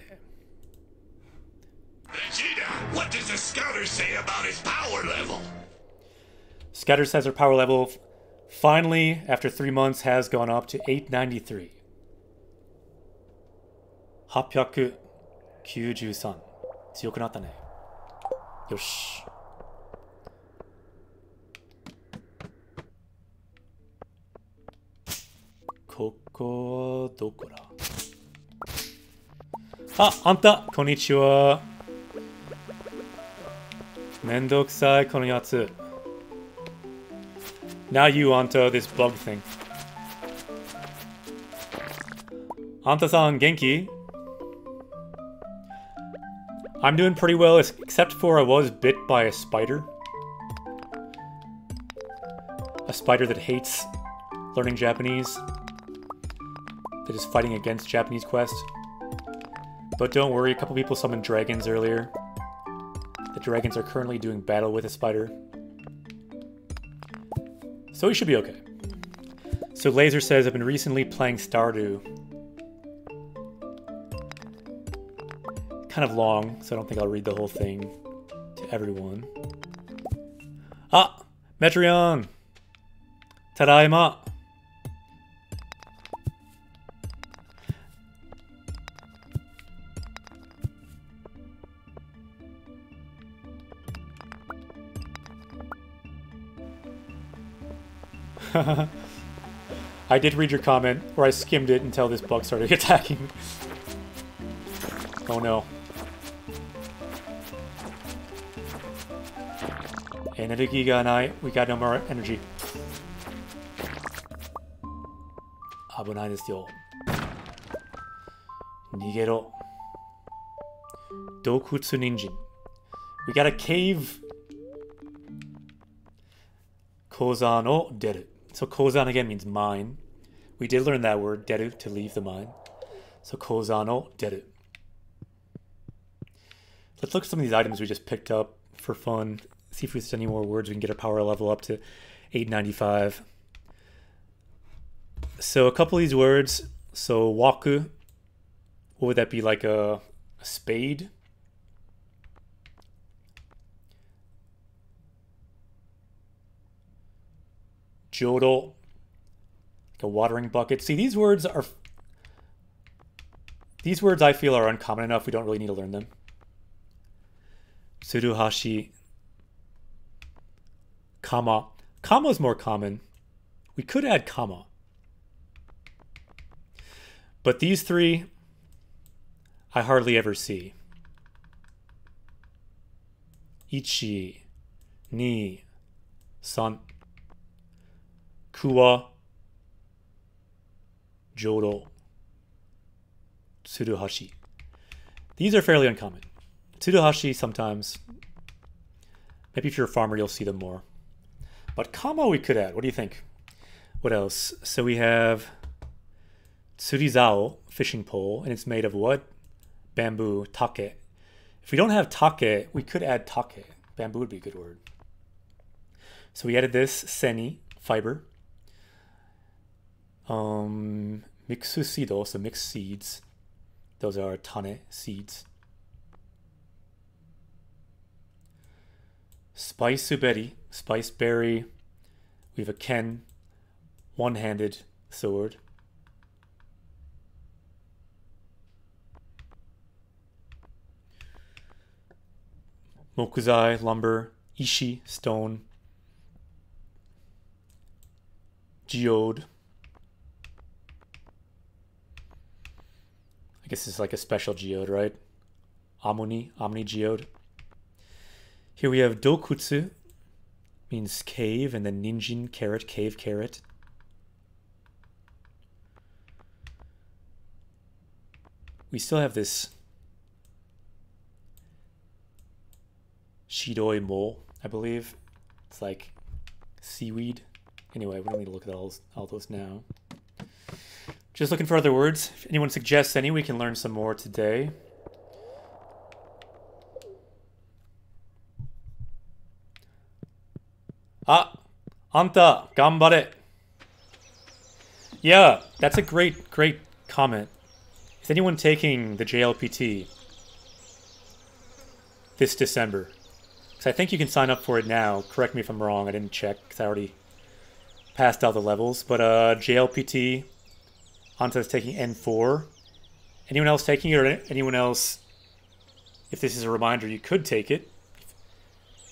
Vegeta, what does the scouter say about his power level? Scouter says our power level finally, after 3 months, has gone up to 893. 893. 強くなったね。よし。ここはどこだ？あ、あんた、こんにちは。めんどくさい、このやつ。Now you onto this bug thing. Anta-san, Genki? I'm doing pretty well, except for I was bit by a spider. A spider that hates learning Japanese. That is fighting against Japanese Quest. But don't worry, a couple people summoned dragons earlier. The dragons are currently doing battle with a spider. So we should be okay. So Laser says, I've been recently playing Stardew. Kind of long, so I don't think I'll read the whole thing to everyone. Ah! Metreon! Tadaima! I did read your comment, or I skimmed it until this bug started attacking. Oh no. Energy ga nai. We got no more energy. Abunai desu yo. Nigero. Dokutsu Ninjin. We got a cave. Kozan o deru. So Kozan again means mine. We did learn that word, deru, to leave the mine. So Kozan o deru. Let's look at some of these items we just picked up for fun. See if there's any more words we can get our power level up to 895. So a couple of these words. So waku. What would that be, like a spade? Jodo. Like a watering bucket. See, these words I feel are uncommon enough. We don't really need to learn them. Tsuruhashi. Kama. Kama is more common. We could add kama. But these three, I hardly ever see. Ichi, ni, san, kuwa, jodo, tsuruhashi. These are fairly uncommon. Tsuruhashi sometimes. Maybe if you're a farmer, you'll see them more. But kamo we could add. What do you think? What else? So we have tsurizao, fishing pole, and it's made of what? Bamboo, take. If we don't have take, we could add take. Bamboo would be a good word. So we added this, seni, fiber. Mixusido, so mixed seeds. Those are tane, seeds. Spice suberi, spice berry. We have a ken, one-handed sword. Mokuzai, lumber. Ishi, stone. Geode. I guess it's like a special geode, right? Omni geode. Here we have dokutsu, means cave, and then ninjin, carrot, cave carrot. We still have this shidoi mo, I believe. It's like seaweed. Anyway, we don't need to look at all those now. Just looking for other words. If anyone suggests any, we can learn some more today. Ah, anta, gambare. Yeah, that's a great comment. Is anyone taking the JLPT this December? Because I think you can sign up for it now. Correct me if I'm wrong. I didn't check because I already passed all the levels. But JLPT, Anta's taking N4. Anyone else taking it, or anyone else, if this is a reminder, you could take it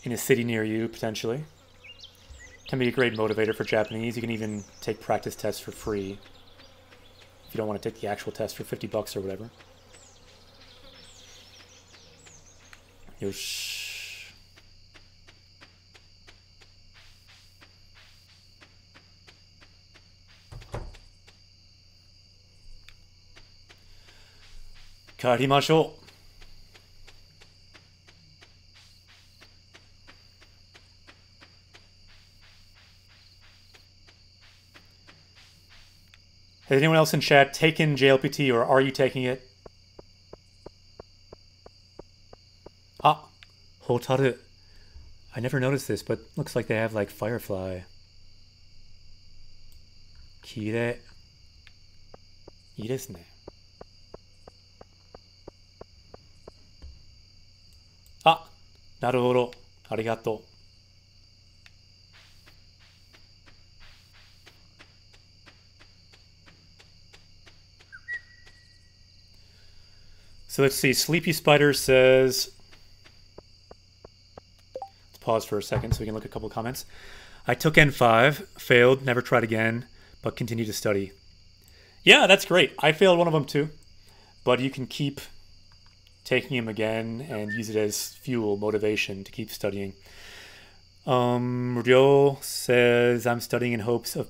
in a city near you, potentially. Can be a great motivator for Japanese. You can even take practice tests for free if you don't want to take the actual test for 50 bucks or whatever. Yosh. Karimashou. Has anyone else in chat taken JLPT, or are you taking it? Ah, Hotaru. I never noticed this, but looks like they have like firefly. Kirei. いいですね. Ah, なるほど. ありがとう. So let's see. Sleepy Spider says, let's pause for a second so we can look at a couple of comments. I took N5, failed, never tried again, but continue to study. Yeah, that's great. I failed one of them too, but you can keep taking them again and use it as fuel, motivation to keep studying. Ryo says, I'm studying in hopes of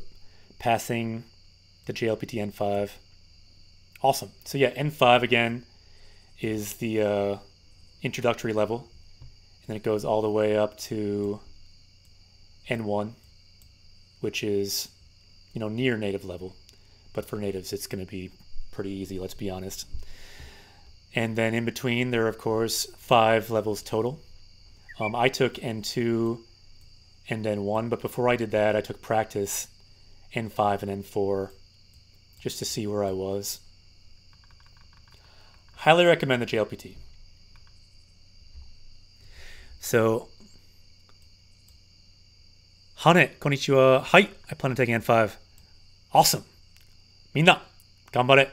passing the JLPT N5. Awesome. So yeah, N5 again is the introductory level, and then it goes all the way up to N1, which is, you know, near native level, but for natives it's going to be pretty easy, let's be honest. And then in between there are of course 5 levels total. I took N2 and N1, but before I did that I took practice N5 and N4 just to see where I was. Highly recommend the JLPT. So, Hane, konnichiwa. Hi, I plan on taking N5. Awesome. Minna, ganbare.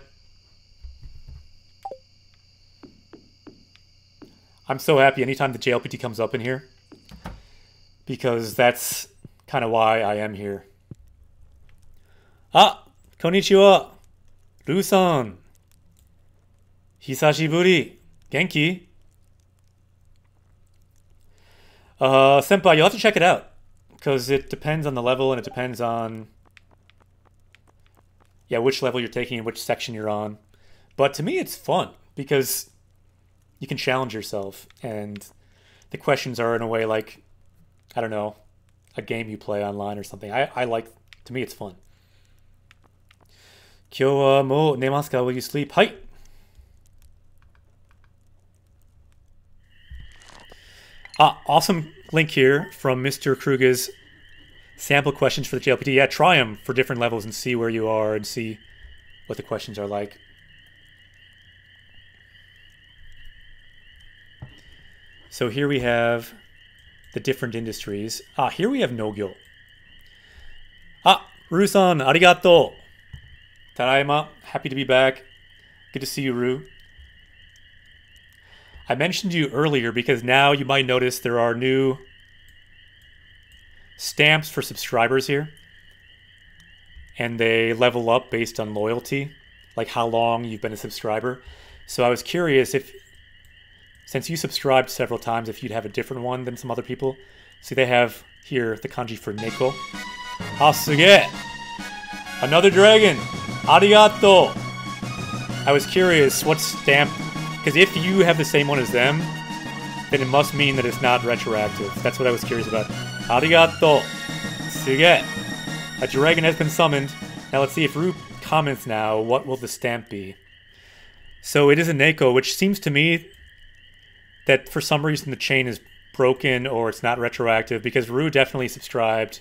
I'm so happy anytime the JLPT comes up in here, because that's kind of why I am here. Ah, konnichiwa. Ru-san. Hisashiburi. Genki. Senpai, you'll have to check it out. Because it depends on the level and it depends on... yeah, which level you're taking and which section you're on. But to me, it's fun. Because you can challenge yourself. And the questions are in a way like, I don't know, a game you play online or something. I like... to me, it's fun. Kyo wa mo nemasu ka? Will you sleep? Hai! Awesome link here from Mr. Kruger's sample questions for the JLPT. Yeah, try them for different levels and see where you are and see what the questions are like. So here we have the different industries. Here we have Nogyo. Ru-san, arigato. Tadaima, happy to be back. Good to see you, Ru. I mentioned you earlier because now you might notice there are new stamps for subscribers here. And they level up based on loyalty, like how long you've been a subscriber. So I was curious if, since you subscribed several times, if you'd have a different one than some other people. See, they have here the kanji for Neko. Suge! Another dragon! Arigato! I was curious what stamp... because if you have the same one as them, then it must mean that it's not retroactive. That's what I was curious about. Arigato! Suge! A dragon has been summoned. Now let's see if Ru comments now. What will the stamp be? So it is a Neko, which seems to me that for some reason the chain is broken or it's not retroactive, because Ru definitely subscribed,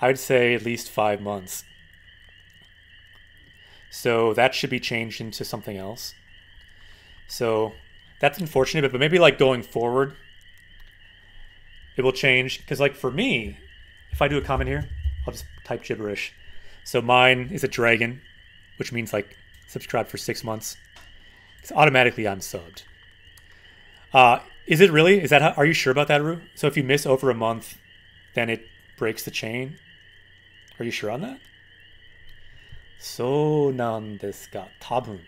I would say, at least 5 months. So that should be changed into something else. So that's unfortunate, but maybe like going forward, it will change. Because like for me, if I do a comment here, I'll just type gibberish. So mine is a dragon, which means like subscribe for 6 months. So automatically I'm subbed. Is it really? Is that how, are you sure about that, Ru? So if you miss over a month, then it breaks the chain? Are you sure on that? So nan desu ka? Tabun.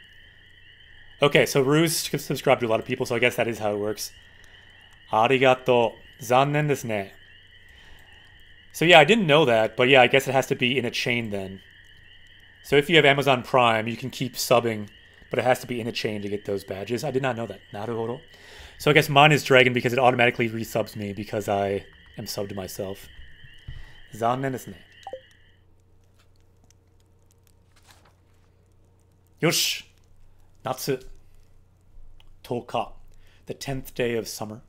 Okay, so Ru's subscribed to a lot of people, so I guess that is how it works. Arigato. Zannen desu ne. So yeah, I didn't know that, but yeah, I guess it has to be in a chain then. So if you have Amazon Prime, you can keep subbing, but it has to be in a chain to get those badges. I did not know that. Naruhodo. So I guess mine is Dragon because it automatically resubs me because I am subbed to myself. Zannen desu ne. Yosh! Natsu. Toka. The 10th day of summer.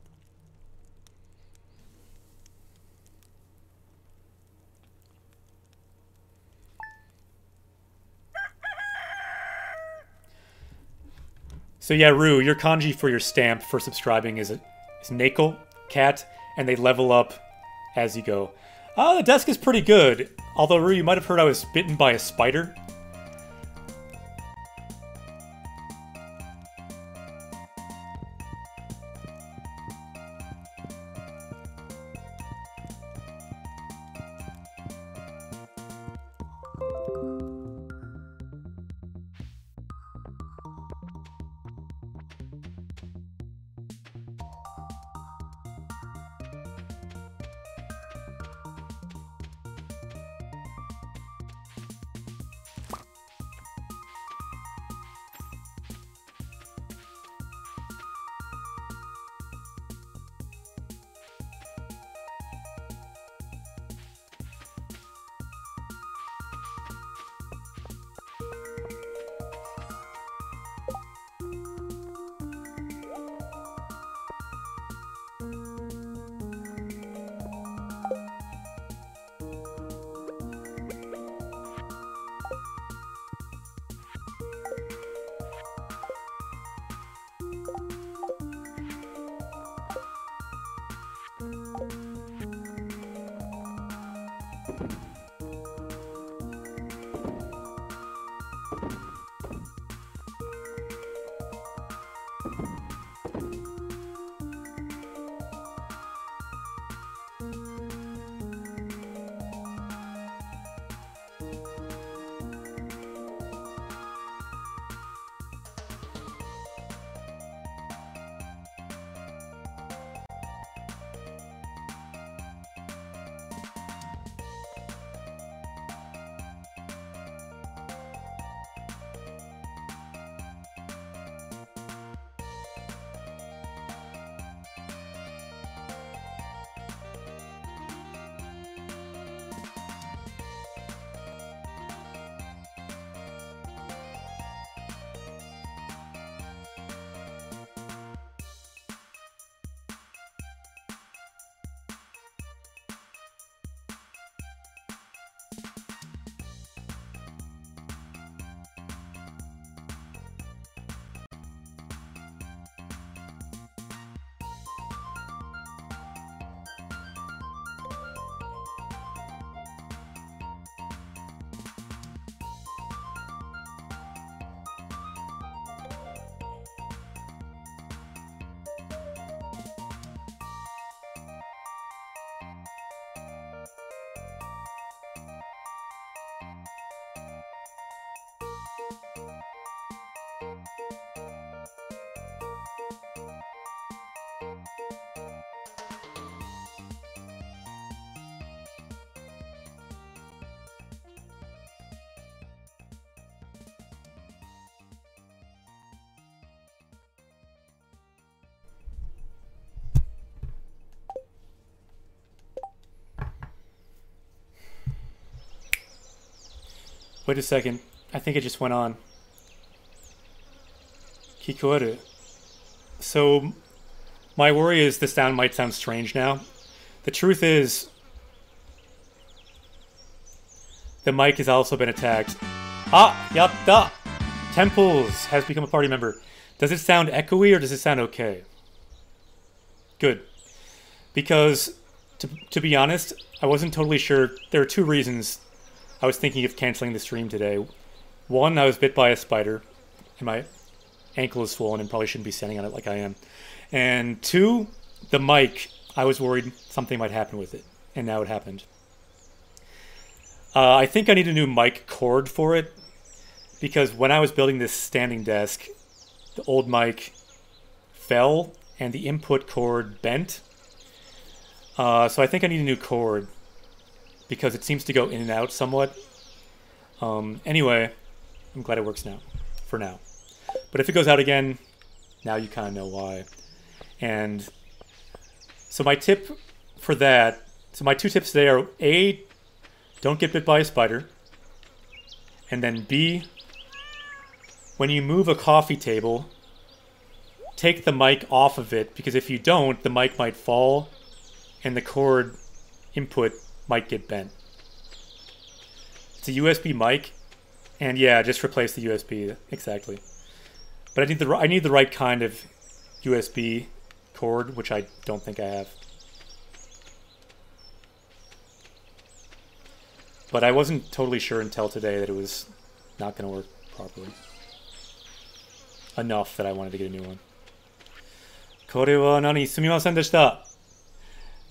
So yeah, Ru, your kanji for your stamp for subscribing is Neko, cat, and they level up as you go. The desk is pretty good. Although, Ru, you might have heard I was bitten by a spider. Wait a second. I think it just went on. Kikoru. So, my worry is this sound might sound strange now. The truth is, the mic has also been attacked. Ah, yatta! Temples has become a party member. Does it sound echoey or does it sound okay? Good. Because, to be honest, I wasn't totally sure. There are two reasons I was thinking of canceling the stream today. One, I was bit by a spider, and my ankle is swollen and probably shouldn't be standing on it like I am. And two, the mic, I was worried something might happen with it, and now it happened. I think I need a new mic cord for it, because when I was building this standing desk, the old mic fell and the input cord bent. So I think I need a new cord because it seems to go in and out somewhat. Anyway, I'm glad it works now, for now. But if it goes out again, now you kind of know why. And so my tip for that, so my two tips today are A, don't get bit by a spider. And then B, when you move a coffee table, take the mic off of it, because if you don't, the mic might fall and the cord input might get bent. It's a USB mic, and yeah, just replace the USB, exactly. But I need the right kind of USB cord, which I don't think I have. But I wasn't totally sure until today that it was not going to work properly. Enough that I wanted to get a new one. これは何?すみませんでした.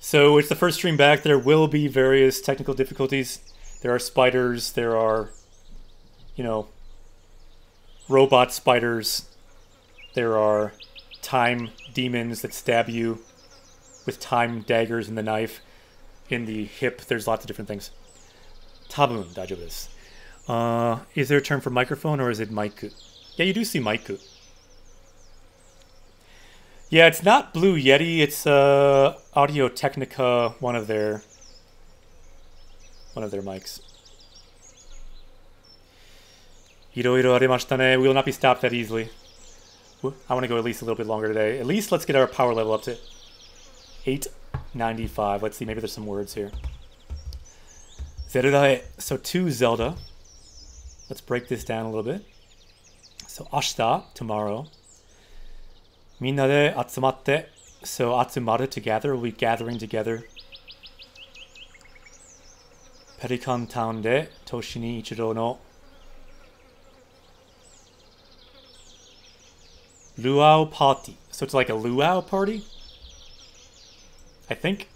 So it's the first stream back. There will be various technical difficulties. There are spiders. There are, you know, robot spiders. There are time demons that stab you with time daggers and the knife in the hip. There's lots of different things. 多分大丈夫です. Is there a term for microphone or is it mic? Yeah, you do see mic. Yeah, it's not Blue Yeti. It's Audio Technica, one of their mics. いろいろありましたね. We will not be stopped that easily. I want to go at least a little bit longer today. At least let's get our power level up to 895. Let's see, maybe there's some words here. Zelda. So to Zelda. Let's break this down a little bit. So ashita, tomorrow. みんなで集まって. So 集まる, together. We'll be gathering together. Pelican Town で年に一度の Luau party. So it's like a luau party? I think.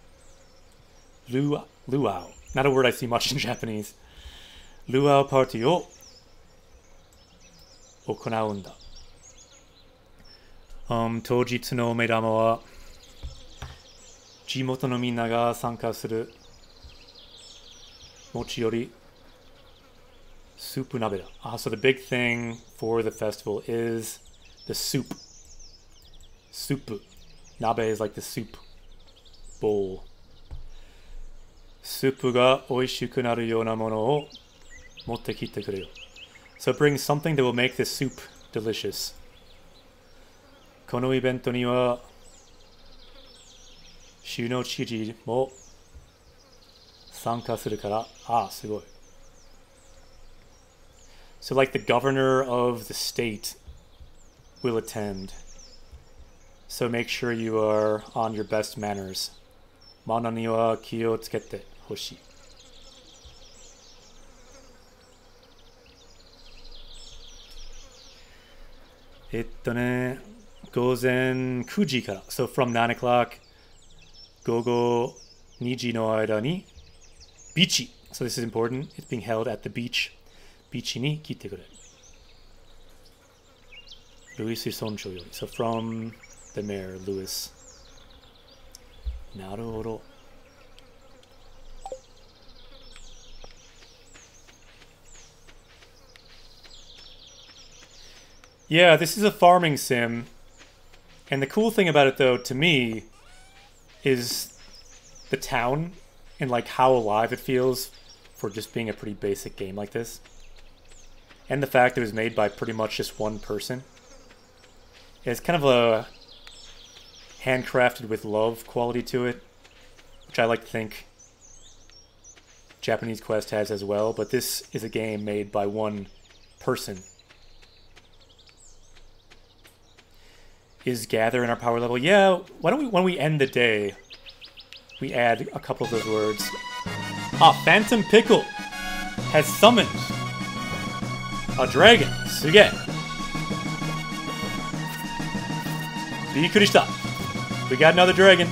Luau. Not a word I see much in Japanese. Luau party を行うんだ。当日の目玉は地元のみんなが参加する持ち寄りスープ鍋だ。So the big thing for the festival is the soup. Soup. Nabe is like the soup bowl. スープが美味しくなるようなものを持ってきてくれよ。So bring something that will make the soup delicious. このイベントには州の知事も参加するから、すごい。So like the governor of the state will attend. So make sure you are on your best manners. マナーには気をつけてほしい。午前9時から。So from 9 o'clock, 午後2時の間に、ビーチ。So this is important. It's being held at the beach. ビーチに来てくれ。ルイス村長より。So from the mayor, Louis. なるほど。Yeah, this is a farming sim. And the cool thing about it, though, to me, is the town and like how alive it feels for just being a pretty basic game like this. and the fact that it was made by pretty much just one person. It's kind of a handcrafted with love quality to it, which I like to think Japanese Quest has as well, but this is a game made by one person. Is gather in our power level? Yeah, why don't we, when we end the day, we add a couple of those words. Ah, Phantom Pickle has summoned a dragon. Suge. Bikurishita. We got another dragon.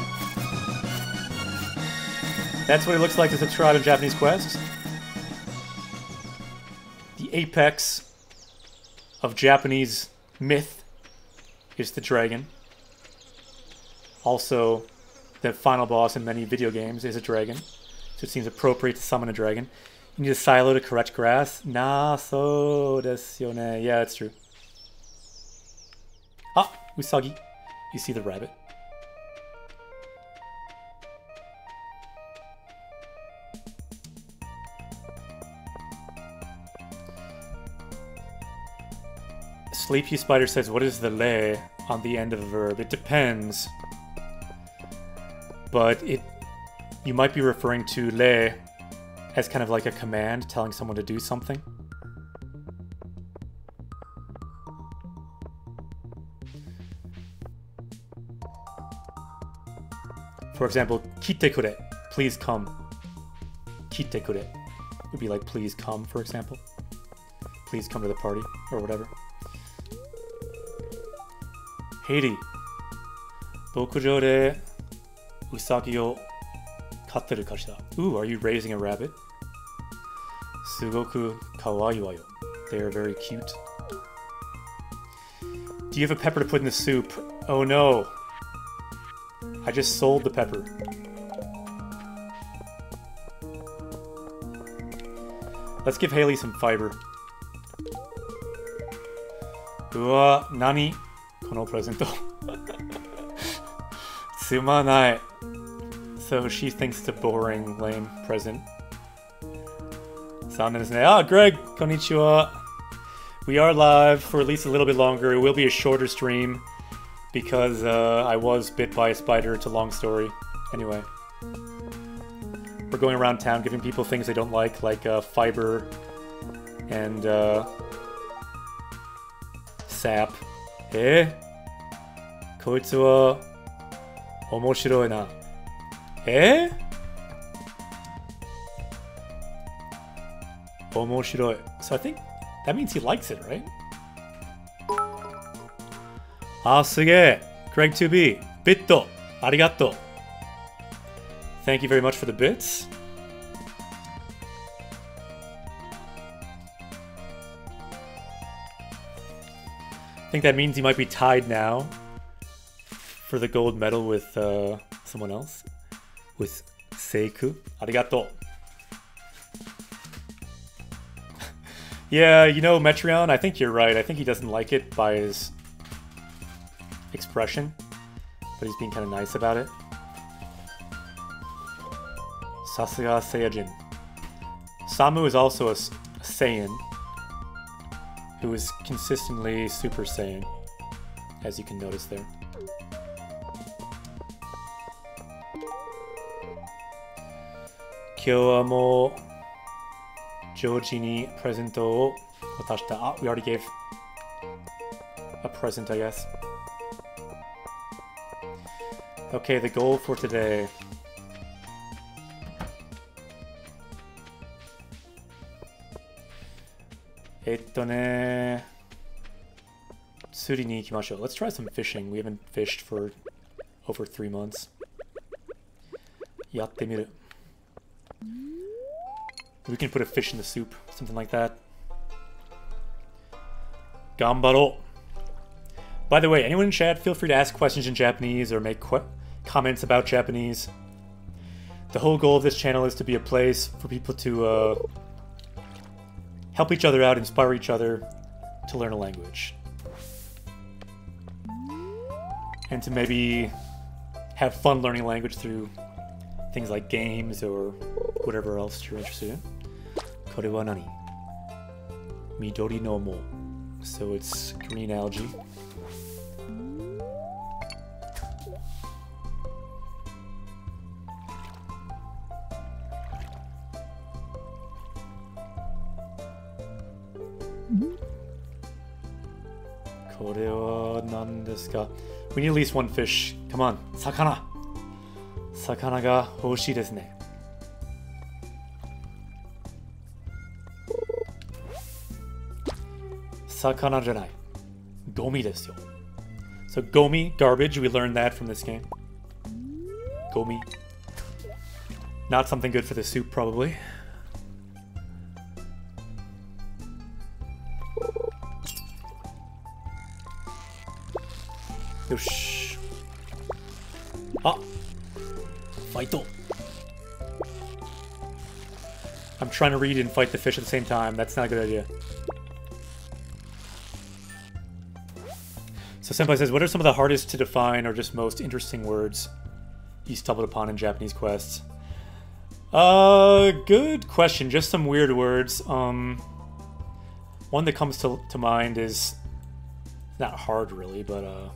That's what it looks like to subscribe in Japanese Quest. The apex of Japanese myth is the dragon. Also, the final boss in many video games is a dragon, so it seems appropriate to summon a dragon. You need a silo to correct grass. Na, so desu yo ne. Yeah, that's true. Ah, Usagi. You see the rabbit. Sleepy Spider says, what is the le on the end of a verb? It depends. But you might be referring to le as kind of like a command telling someone to do something. For example, kite kure, please come. Kite kure would be like please come, for example. Please come to the party, or whatever. Heidi. Bokujo de usagi o katteru kashira. Ooh, are you raising a rabbit? Sugoku kawaii wa yo. They are very cute. Do you have a pepper to put in the soup? Oh no. I just sold the pepper. Let's give Haley some fiber. Uwa, nani? Kono presento. Tsumanai. So she thinks it's a boring, lame present. Sound desu ne. Ah, Greg! Konnichiwa. We are live for at least a little bit longer. It will be a shorter stream because I was bit by a spider. It's a long story. Anyway. We're going around town giving people things they don't like fiber and sap. Eh? Koitsu wa omoshiroi na. Eh? Omoshiroi. So I think that means he likes it, right? Ah, suge. Greg 2B. Bitto. Arigato. Thank you very much for the bits. I think that means he might be tied now for the gold medal with someone else. With Seiku. Arigato. Yeah, you know, Metreon, I think you're right. I think he doesn't like it by his expression, but he's being kind of nice about it. Sasuga Saiyajin. Samu is also a Saiyan who is consistently Super Saiyan, as you can notice there. Kyou wa mou Joji ni presento o watashita. Ah, we already gave a present, I guess. Okay, the goal for today. Tsuri ni ikimashou. Let's try some fishing. We haven't fished for over 3 months. Yatte miru. We can put a fish in the soup, something like that. Gambaro. By the way, anyone in chat, feel free to ask questions in Japanese or make comments about Japanese. The whole goal of this channel is to be a place for people to help each other out, inspire each other to learn a language. And to maybe have fun learning a language through things like games or whatever else you're interested in. Kore wa nani? Midori no mo. So it's green algae. We need at least one fish. Come on, sakana. Sakana ga hoshii desu ne. Sakana janai. Gomi desu yo. So gomi, garbage, we learned that from this game. Gomi. Not something good for the soup, probably. Yosh. Ah! Fight. I'm trying to read and fight the fish at the same time. That's not a good idea. So Senpai says, what are some of the hardest to define or just most interesting words you stumbled upon in Japanese quests? Good question. Just some weird words. One that comes to mind is not hard really, but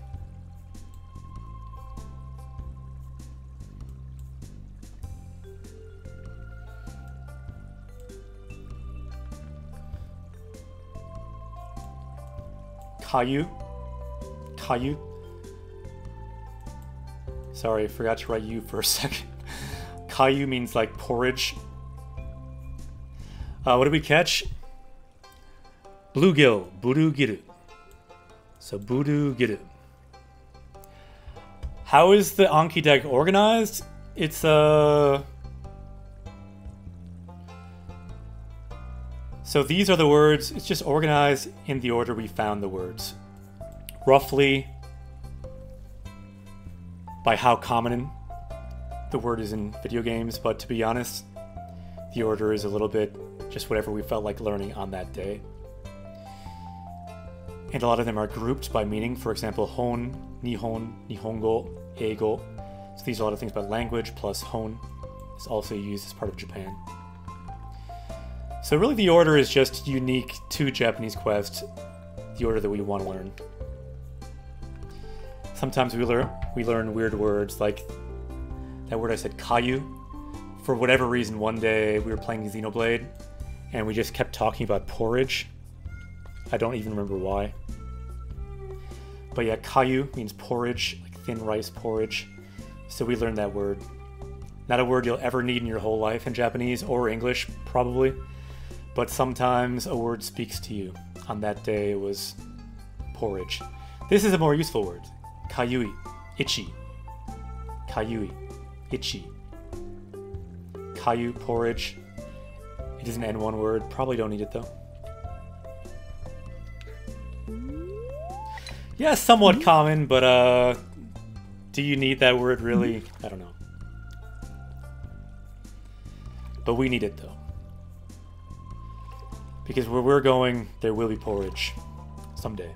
Caillou. Caillou. Sorry, I forgot to write you for a second. Caillou means like porridge. What did we catch? Bluegill. Burugiru. So Burugiru. How is the Anki deck organized? It's So these are the words. It's just organized in the order we found the words. Roughly by how common the word is in video games, but to be honest, the order is a little bit just whatever we felt like learning on that day. And a lot of them are grouped by meaning. For example, hon, nihon, nihongo, eigo. So these are a lot of things about language, plus hon is also used as part of Japan. So really the order is just unique to Japanese Quest, the order that we want to learn. Sometimes we learn weird words, like that word I said, kayu. For whatever reason, one day we were playing Xenoblade, and we just kept talking about porridge. I don't even remember why. But yeah, kayu means porridge, like thin rice porridge. So we learned that word. Not a word you'll ever need in your whole life in Japanese or English, probably. But sometimes a word speaks to you. On that day, it was porridge. This is a more useful word. Kayui, itchy. Kayui, itchy. Kayu, porridge. It is an N1 word. Probably don't need it though. Yeah, somewhat common, but do you need that word really? I don't know. But we need it though. Because where we're going, there will be porridge. Someday.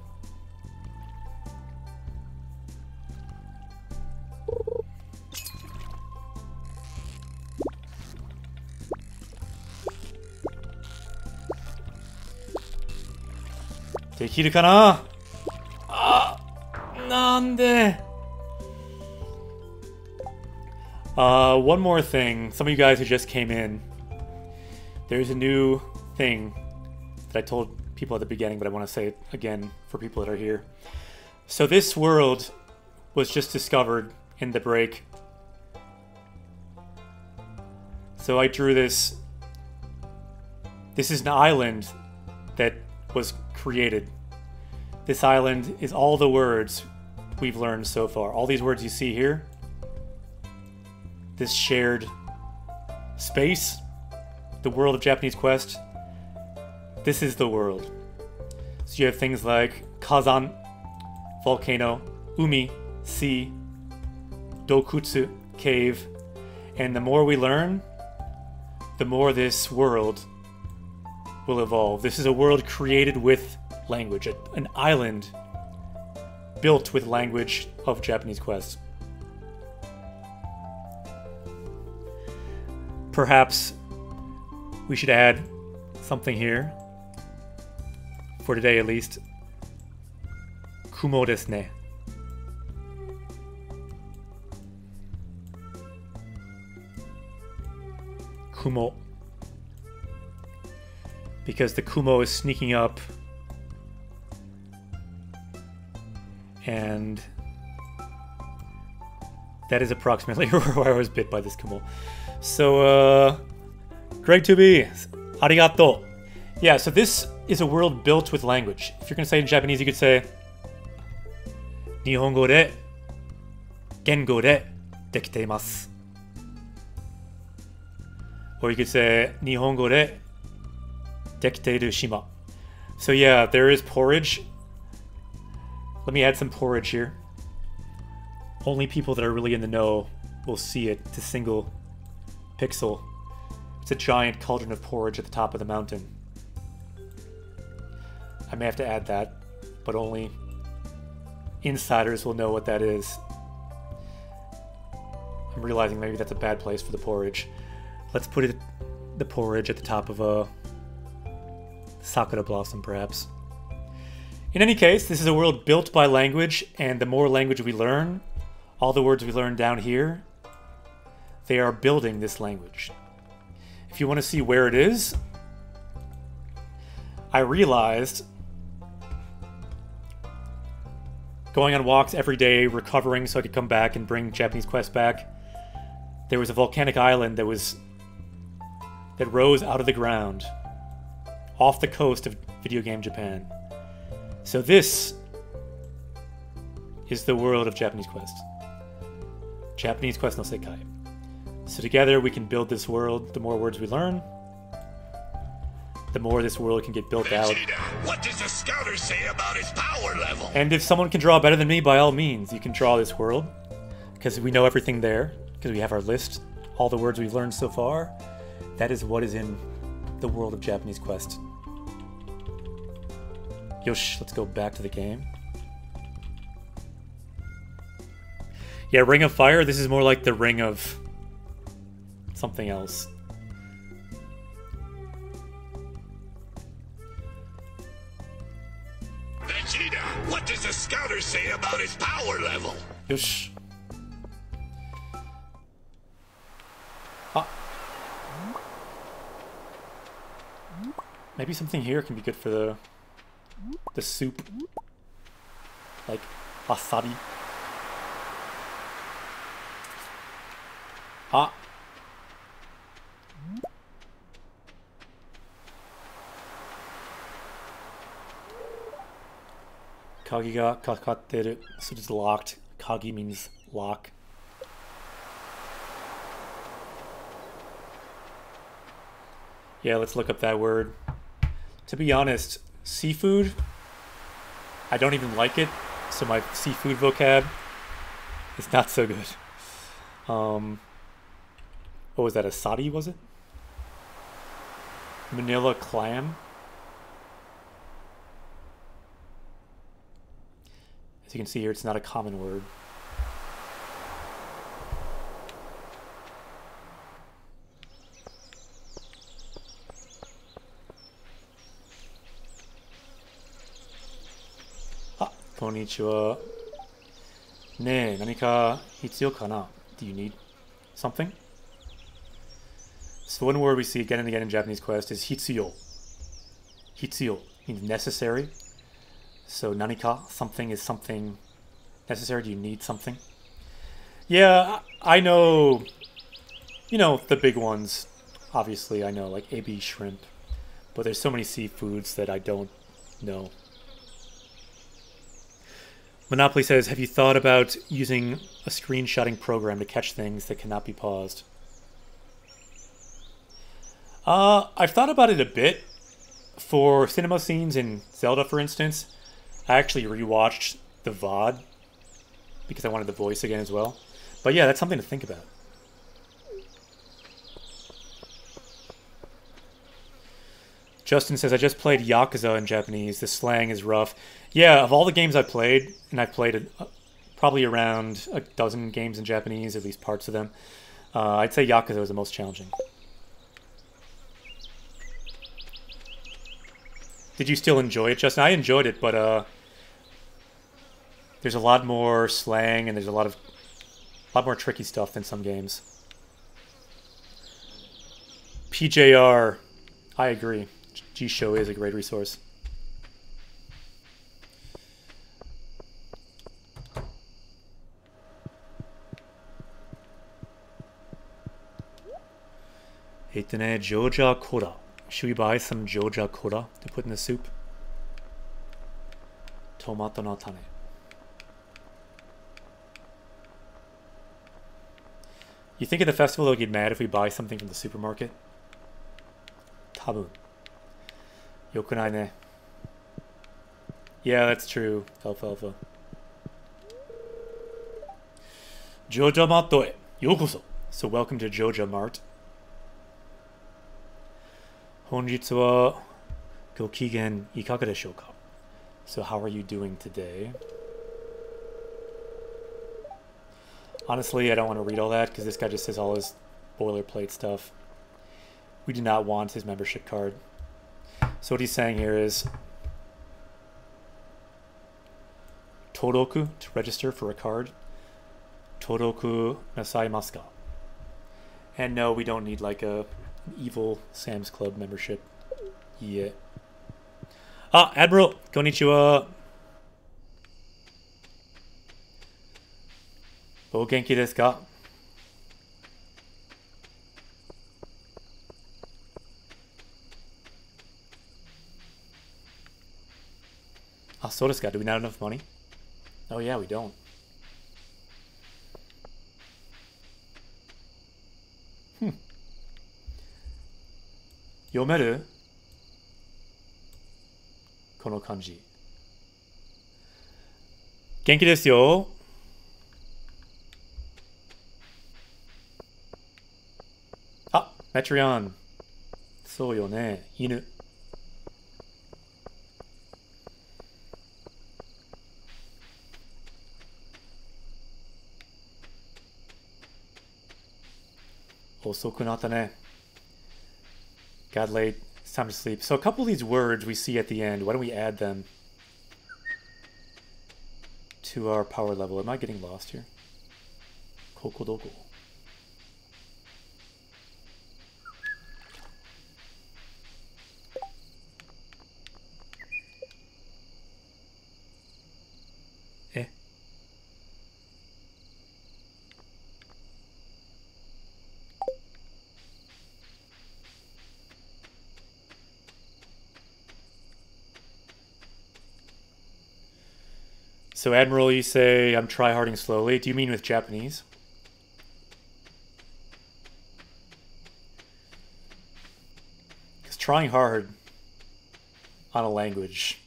Dekiru kana? Ah! Nande? One more thing. Some of you guys who just came in. There's a new thing that I told people at the beginning, but I want to say it again for people that are here. So this world was just discovered in the break. So I drew this. This is an island that was created. This island is all the words we've learned so far. All these words you see here. This shared space, the world of Japanese Quest. This is the world. So you have things like Kazan, volcano, Umi, sea, Dokutsu, cave. And the more we learn, the more this world will evolve. This is a world created with language, an island built with language of Japanese Quest. Perhaps we should add something here. For today, at least. Kumo desu ne. Kumo. Because the Kumo is sneaking up. And that is approximately where I was bit by this Kumo. So, Greg 2B, arigato. Yeah, so this is a world built with language. If you're going to say it in Japanese, you could say Nihongo de Gengo de dekiteimasu. Or you could say Nihongo de dekiteiru shima. So yeah, there is porridge. Let me add some porridge here. Only people that are really in the know will see it. It's a single pixel. It's a giant cauldron of porridge at the top of the mountain. I may have to add that, but only insiders will know what that is. I'm realizing maybe that's a bad place for the porridge. Let's put the porridge at the top of a sakura blossom, perhaps. In any case, this is a world built by language, and the more language we learn, all the words we learn down here, they are building this language. If you want to see where it is, I realized going on walks every day, recovering so I could come back and bring Japanese Quest back, there was a volcanic island that rose out of the ground off the coast of video game Japan. So this is the world of Japanese Quest. Japanese Quest no Sekai. So together we can build this world. The more words we learn, the more this world can get built out. What does the scouter say about his power level? And if someone can draw better than me, by all means, you can draw this world. Because we know everything there. Because we have our list. All the words we've learned so far. That is what is in the world of Japanese Quest. Yosh, let's go back to the game. Yeah, Ring of Fire, this is more like the Ring of something else. Vegeta, what does the scouter say about his power level? Yosh. Ah. Maybe something here can be good for the soup. Like wasabi. Ah. Kagi ga kakatteru. So it's locked. Kagi means lock. Yeah, let's look up that word. To be honest, seafood, I don't even like it, so my seafood vocab is not so good. What was that, asadi, was it? Manila clam? As you can see here, it's not a common word. Konnichiwa. Ne, nanika hitsuyou kana? Do you need something? So one word we see again and again in Japanese Quest is hitsuyo. Hitsuyo means necessary. So nanika, something is something necessary. Do you need something? Yeah, I know, you know, the big ones. Obviously, I know, like ebi, shrimp. But there's so many seafoods that I don't know. Monopoly says, have you thought about using a screenshotting program to catch things that cannot be paused? I've thought about it a bit. For cinema scenes in Zelda, for instance, I actually rewatched the VOD because I wanted the voice again as well. But yeah, that's something to think about. Justin says, I just played Yakuza in Japanese. The slang is rough. Yeah, of all the games I played, and I've played probably around a dozen games in Japanese, at least parts of them, I'd say Yakuza was the most challenging. Did you still enjoy it, Justin? I enjoyed it, but there's a lot more slang and there's a lot more tricky stuff than some games. PJR, I agree. G-Show is a great resource. Joja Cola. Should we buy some Joja Cola to put in the soup? Tomato no tane. You think at the festival they'll get mad if we buy something from the supermarket? Tabun. Yokunai ne. Yeah, that's true. Alfalfa. Joja Mart e yokoso. So welcome to Joja Mart. Honjitsu wa gokigen ikaga deshou ka? So how are you doing today? Honestly, I don't want to read all that because this guy just says all his boilerplate stuff. We do not want his membership card. So what he's saying here is Toroku, to register for a card. Toroku nasaimasu ka? And no, we don't need like an evil Sam's Club membership yet. Ah, Admiral, konnichiwa. O genki desu ka? Ah, so desu ka? Do we not have enough money? Oh yeah, we don't. Yomeru? Kono kanji. Genki desu yo. Ah, Metreon. So yo ne. Inu. Osoku natta ne. Got late. It's time to sleep. So a couple of these words we see at the end, why don't we add them to our power level? Am I getting lost here? Kokodoko. Eh? So Admiral, you say I'm tryharding slowly. Do you mean with Japanese? Because trying hard on a language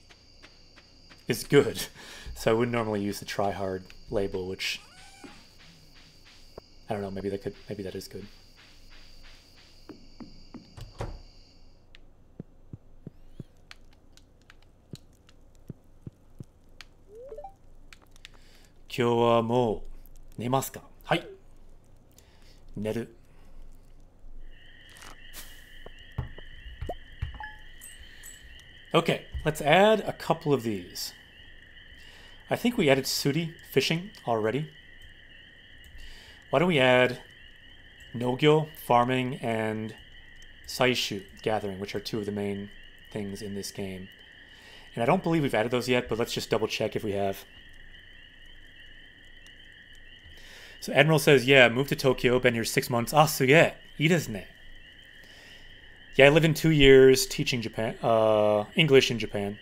is good. So I wouldn't normally use the try hard label, which I don't know, maybe that is good. Kyou wa mou nemasu ka? Hai. Neru. Okay, let's add a couple of these. I think we added Suri, fishing, already. Why don't we add Nogyo, farming, and Saishu, gathering, which are two of the main things in this game. And I don't believe we've added those yet, but let's just double check if we have. So Admiral says, yeah, moved to Tokyo, been here 6 months. Ah, so yeah, ii desu ne. Yeah, I lived in 2 years teaching English in Japan.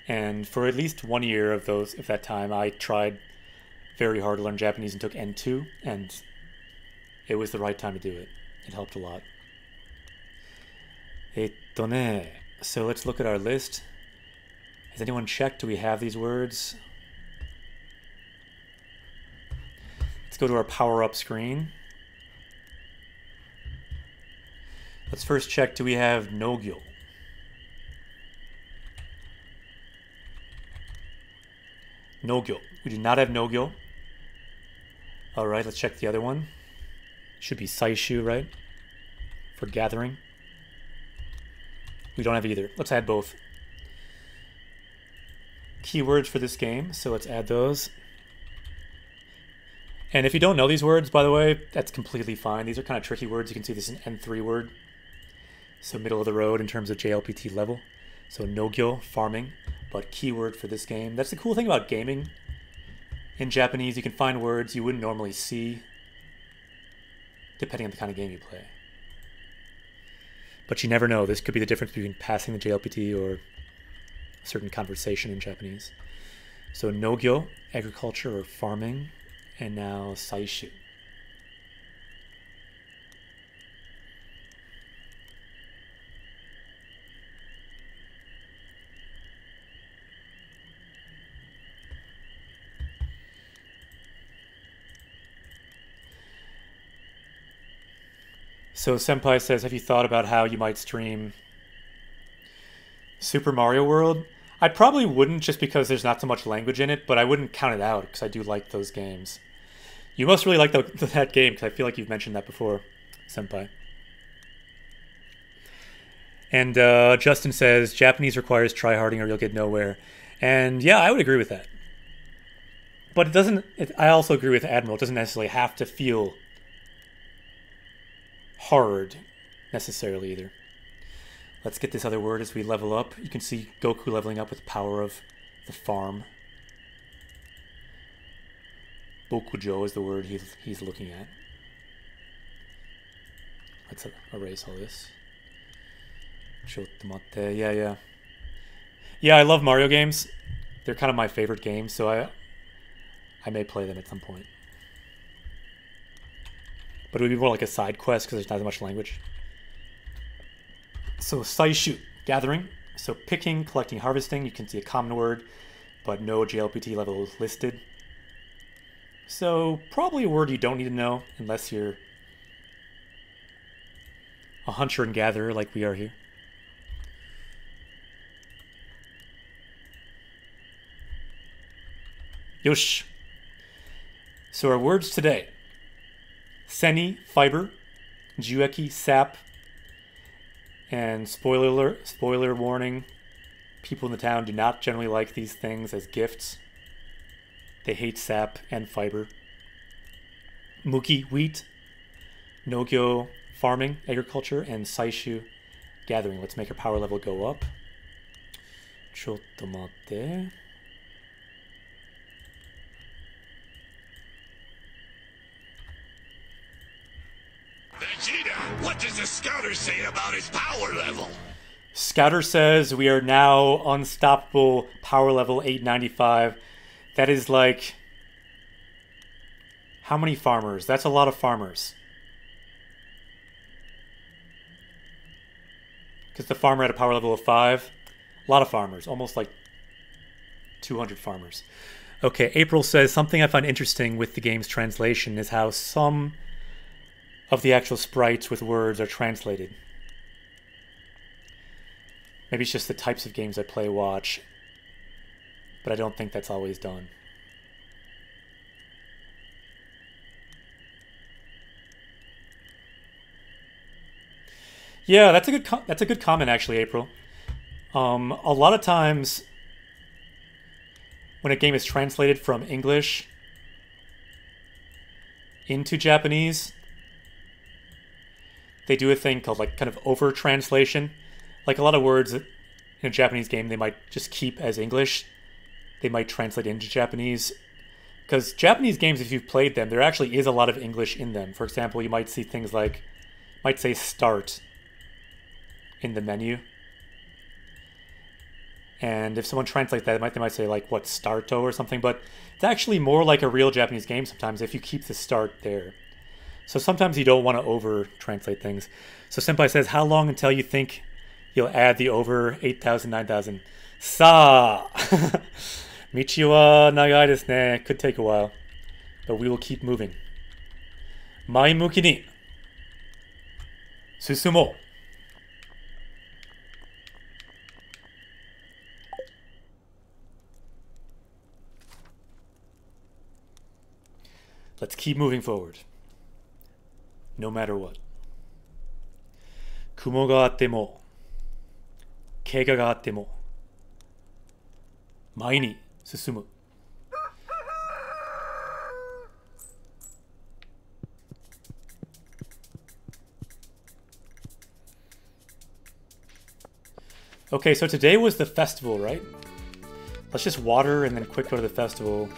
And for at least 1 year of that time, I tried very hard to learn Japanese and took N2, and it was the right time to do it. It helped a lot. So let's look at our list. Has anyone checked? Do we have these words? Let's go to our power-up screen. Let's first check, do we have Nogyo? Nogyo. We do not have Nogyo. Alright, let's check the other one. Should be Saishu, right? For gathering. We don't have either. Let's add both. keywords for this game, so let's add those. And if you don't know these words, by the way, that's completely fine. These are kind of tricky words. You can see this is an N3 word. So middle of the road in terms of JLPT level. So no-gyo, farming, but keyword for this game. That's the cool thing about gaming. In Japanese, you can find words you wouldn't normally see depending on the kind of game you play. But you never know. This could be the difference between passing the JLPT or a certain conversation in Japanese. So no-gyo, agriculture or farming, and now saishu. So Senpai says, have you thought about how you might stream Super Mario World? I probably wouldn't just because there's not so much language in it, but I wouldn't count it out because I do like those games. You must really like that game because I feel like you've mentioned that before, Senpai. And Justin says, Japanese requires tryharding or you'll get nowhere. And yeah, I would agree with that. But it doesn't, I also agree with Admiral, it doesn't necessarily have to feel hard necessarily either. Let's get this other word as we level up. You can see Goku leveling up with the power of the farm. Bokujo is the word he's looking at. Let's erase all this. Chotomatte. Yeah. Yeah, I love Mario games. They're kind of my favorite games, so I may play them at some point. But it would be more like a side quest because there's not that much language. So saishu, gathering. So picking, collecting, harvesting. You can see a common word, but no JLPT level listed. So probably a word you don't need to know unless you're a hunter and gatherer like we are here. Yosh. So our words today. Seni, fiber, Jueki, sap, and spoiler warning, people in the town do not generally like these things as gifts. They hate sap and fiber. Muki, wheat, Nogyo, farming, agriculture, and Saishu, gathering. Let's make our power level go up. Chotomatte. Vegeta, what does the scouter say about his power level? Scouter says we are now unstoppable, power level 895. That is like... how many farmers? That's a lot of farmers. Because the farmer had a power level of 5. A lot of farmers. Almost like 200 farmers. Okay, April says, something I find interesting with the game's translation is how some of the actual sprites with words are translated. Maybe it's just the types of games I play watch, but I don't think that's always done. Yeah, that's a good comment actually, April. A lot of times when a game is translated from English into Japanese, they do a thing called like kind of over translation. Like a lot of words in a Japanese game they might just keep as English. They might translate into Japanese. Because Japanese games, if you've played them, there actually is a lot of English in them. For example, you might see things like, might say start in the menu. And if someone translates that, they might say like, what, starto or something. But it's actually more like a real Japanese game sometimes if you keep the start there. So sometimes you don't want to over-translate things. So Senpai says, how long until you think you'll add the over 8,000, 9,000? Sa! Michi wa nagai desu ne. Could take a while. But we will keep moving. Maimuki ni susumo. Let's keep moving forward. No matter what. Kumo ga atte mo, keiga ga atte mo, 前に進む. Okay, so today was the festival, right? Let's just water and then quick go to the festival.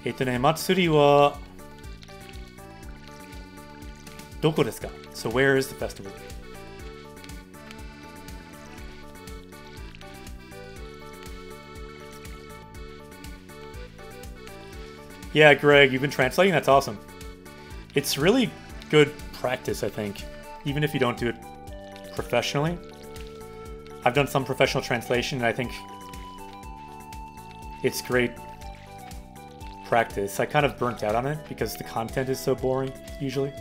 Matsuri wa doko desu ka? So where is the festival? Yeah, Greg, you've been translating? That's awesome. It's really good practice, I think, even if you don't do it professionally. I've done some professional translation, and I think it's great practice. I kind of burnt out on it because the content is so boring, usually.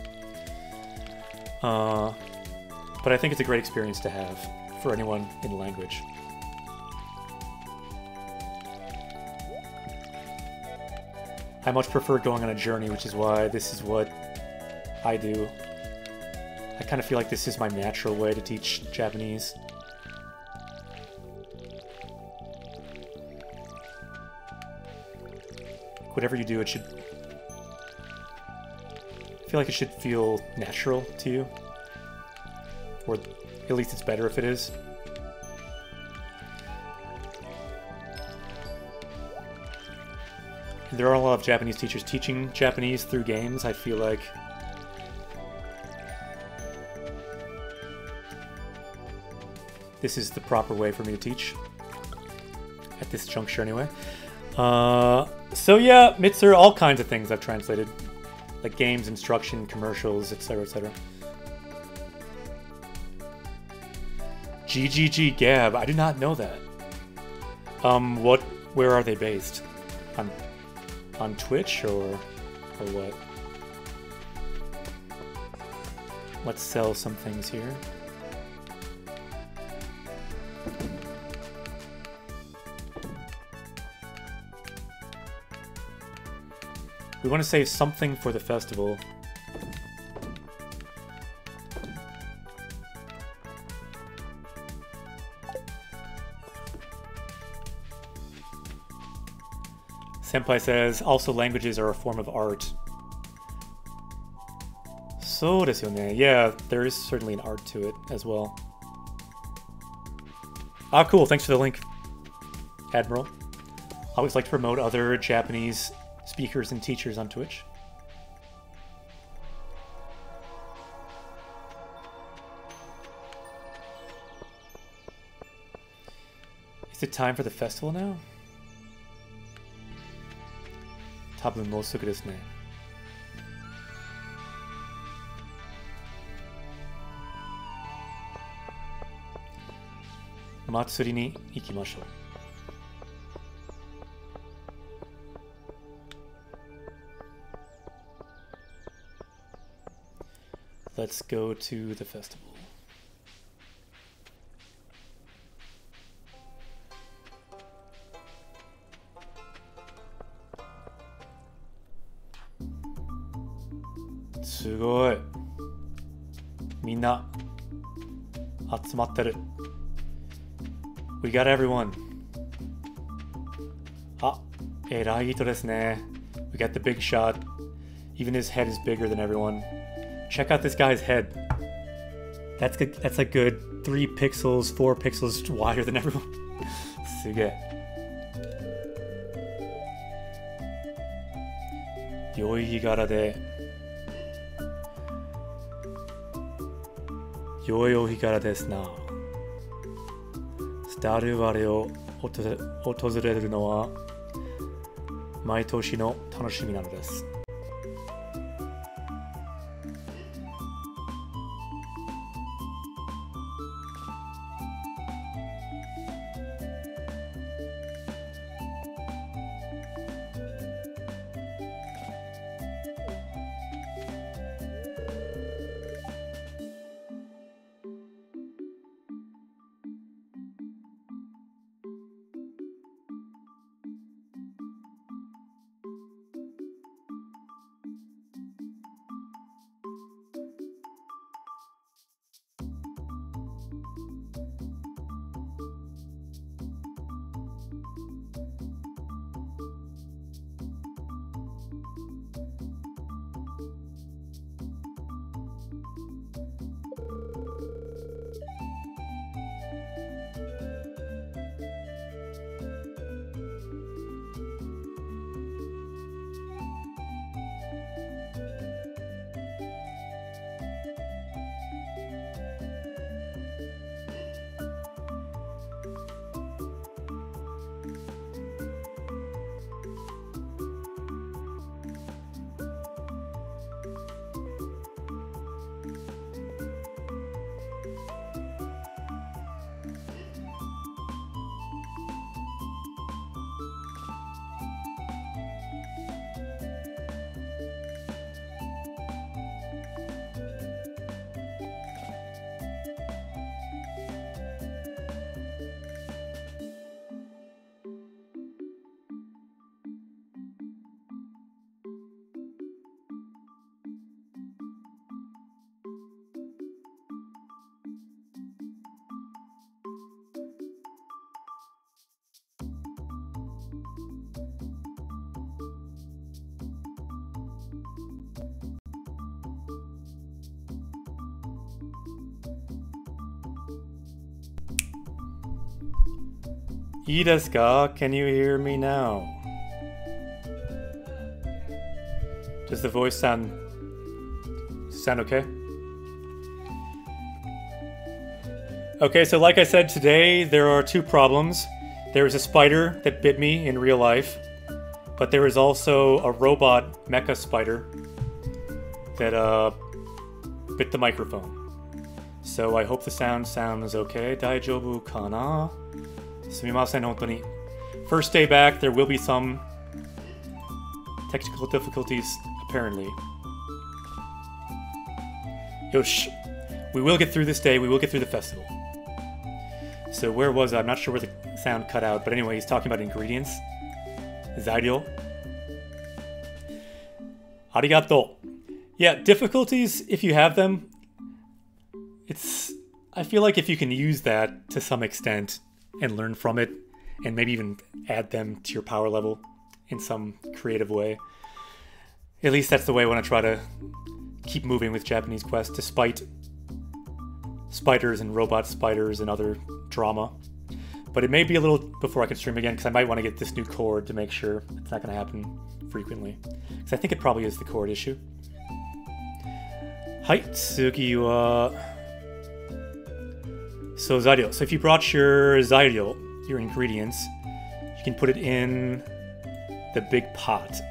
But I think it's a great experience to have for anyone in language. I much prefer going on a journey, which is why this is what I do. I kind of feel like this is my natural way to teach Japanese. Whatever you do, it should... I feel like it should feel natural to you. Or at least it's better if it is. And there are a lot of Japanese teachers teaching Japanese through games. I feel like this is the proper way for me to teach. At this juncture, anyway. So yeah, Mitsur, all kinds of things I've translated. Like games, instruction, commercials, etc, etc. GGG Gab, I do not know that. Where are they based? On Twitch or what? Let's sell some things here. We want to save something for the festival. Senpai says, also languages are a form of art. So desu yo ne. Yeah, there is certainly an art to it as well. Ah, cool. Thanks for the link, Admiral. I always like to promote other Japanese speakers and teachers on Twitch. Is it time for the festival now? Tabun mo sugu desu ne. Matsuri ni ikimashou. Let's go to the festival. Sugoi. Minna atsumatteru. We got everyone. Ah, erai ito desu ne. We got the big shot. Even his head is bigger than everyone. Check out this guy's head. That's good. That's a good 3 pixels, 4 pixels wider than everyone. Suge. Yoi higara de. Yoi o higara desu na. Stardew Valley o otozoreru no wa maitoshi no tanoshimi nano desu. Ii desu ka? Can you hear me now? Does the voice sound okay? Okay, so like I said, today there are two problems. There is a spider that bit me in real life, but there is also a robot mecha spider that bit the microphone. So I hope the sound sounds okay. Daijoubu kana? Sumimasen, hontoni. First day back, there will be some technical difficulties, apparently. Yosh. We will get through this day, we will get through the festival. So where was I? I'm not sure where the sound cut out, but anyway, he's talking about ingredients. Zairyou. Arigato. Yeah, difficulties, if you have them, I feel like if you can use that to some extent and learn from it, and maybe even add them to your power level in some creative way, at least that's the way I want to try to keep moving with Japanese Quest, despite spiders and robot spiders and other drama. But it may be a little before I can stream again, because I might want to get this new cord to make sure it's not going to happen frequently. Because I think it probably is the cord issue. Hai, tsugi wa... So, Zairyou. So if you brought your Zairyou, your ingredients, you can put it in the big pot.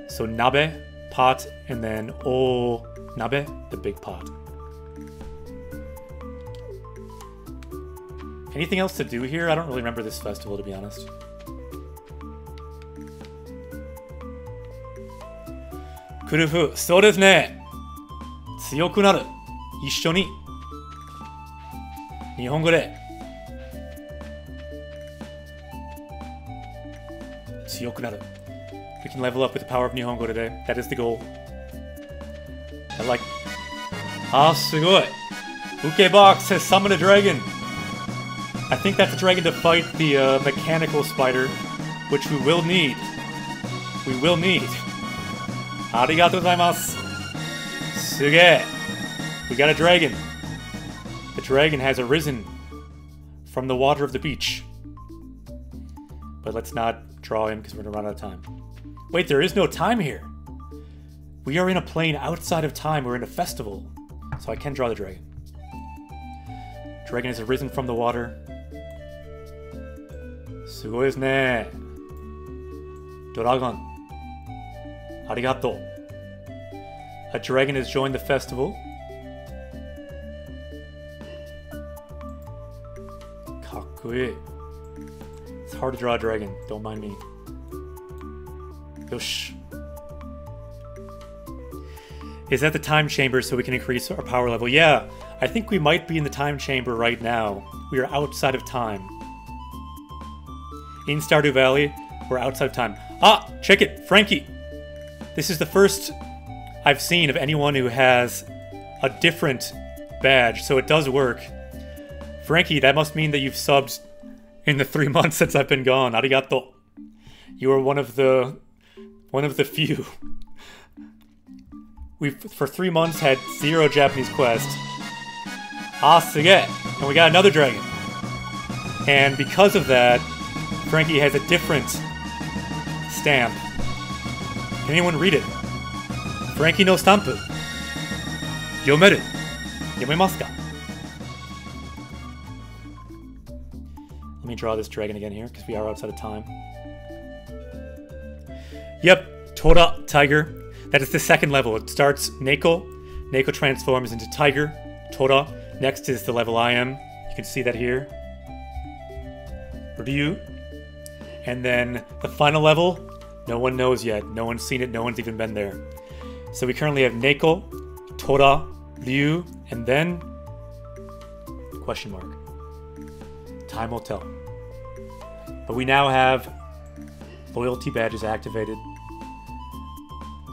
So nabe, pot, and then o nabe, the big pot. Anything else to do here? I don't really remember this festival, to be honest. Kurufu, そうですね。強くなる。一緒に。日本語で。強くなる. We can level up with the power of Nihongo today. That is the goal. I like... Ah, すごい. Ukebox has summoned a dragon. I think that's a dragon to fight the mechanical spider, which we will need. We will need. Arigatou gozaimasu. Suge. We got a dragon. The dragon has arisen from the water of the beach. But let's not draw him because we're going to run out of time. Wait, there is no time here. We are in a plane outside of time. We're in a festival. So I can draw the dragon. Dragon has arisen from the water. Sugoi desu ne. Dragon. Arigato. A dragon has joined the festival. Kakkoi. It's hard to draw a dragon, don't mind me. Yosh. Is that the time chamber so we can increase our power level? Yeah, I think we might be in the time chamber right now. We are outside of time. In Stardew Valley, we're outside of time. Ah, check it, Frankie! This is the first I've seen of anyone who has a different badge, so it does work. Frankie, that must mean that you've subbed in the 3 months since I've been gone. Arigato. You are one of the few. We've, for 3 months, had 0 Japanese Quest. Ah, suge! And we got another dragon. And because of that, Frankie has a different stamp. Can anyone read it? Frankie no stampu. Yomeru. Yomemasu ka? Let me draw this dragon again here, because we are outside of time. Yep, Tora, tiger. That is the second level. It starts Neko. Neko transforms into tiger. Tora. Next is the level I am. You can see that here. Ryu. And then the final level, no one knows yet. No one's seen it. No one's even been there. So we currently have Neko, Tora, Ryu, and then... question mark. Time will tell. But we now have loyalty badges activated.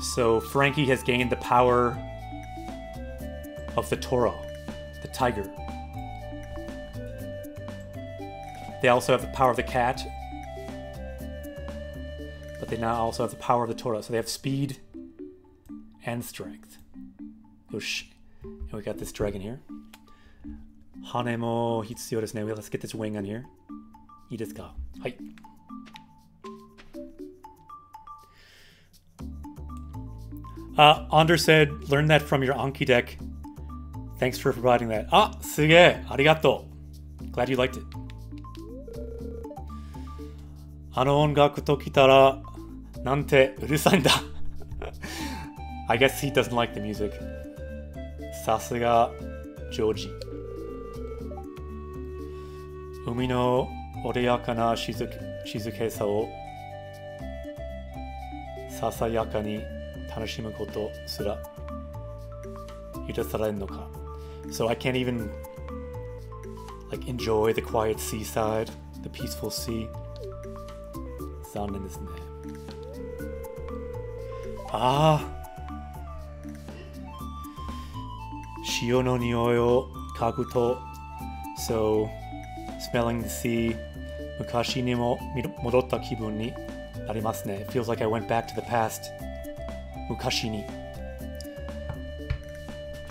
So Frankie has gained the power of the Tora, the tiger. They also have the power of the cat. But they now also have the power of the Tora. So they have speed and strength. Yosh. And we got this dragon here. Hane mo hitsuyou desu ne. Let's get this wing on here. Ii desu ka? Hai. Ander said, learn that from your Anki deck. Thanks for providing that. Ah, suge! Arigato! Glad you liked it. Ano ongaku to kitara nante urusai nda. I guess he doesn't like the music. Sasuga Joji. Umi no oreyaka na shizuke-sa o sasayaka ni tanashimu koto sura yurasaren no ka. So I can't even like enjoy the quiet seaside, the peaceful sea. Zanen desu ne. Ah. Shio no nioi o kagu to. So smelling the sea. Mukashi ni mo modotta kibun ni narimasu ne. It feels like I went back to the past. Mukashi ni.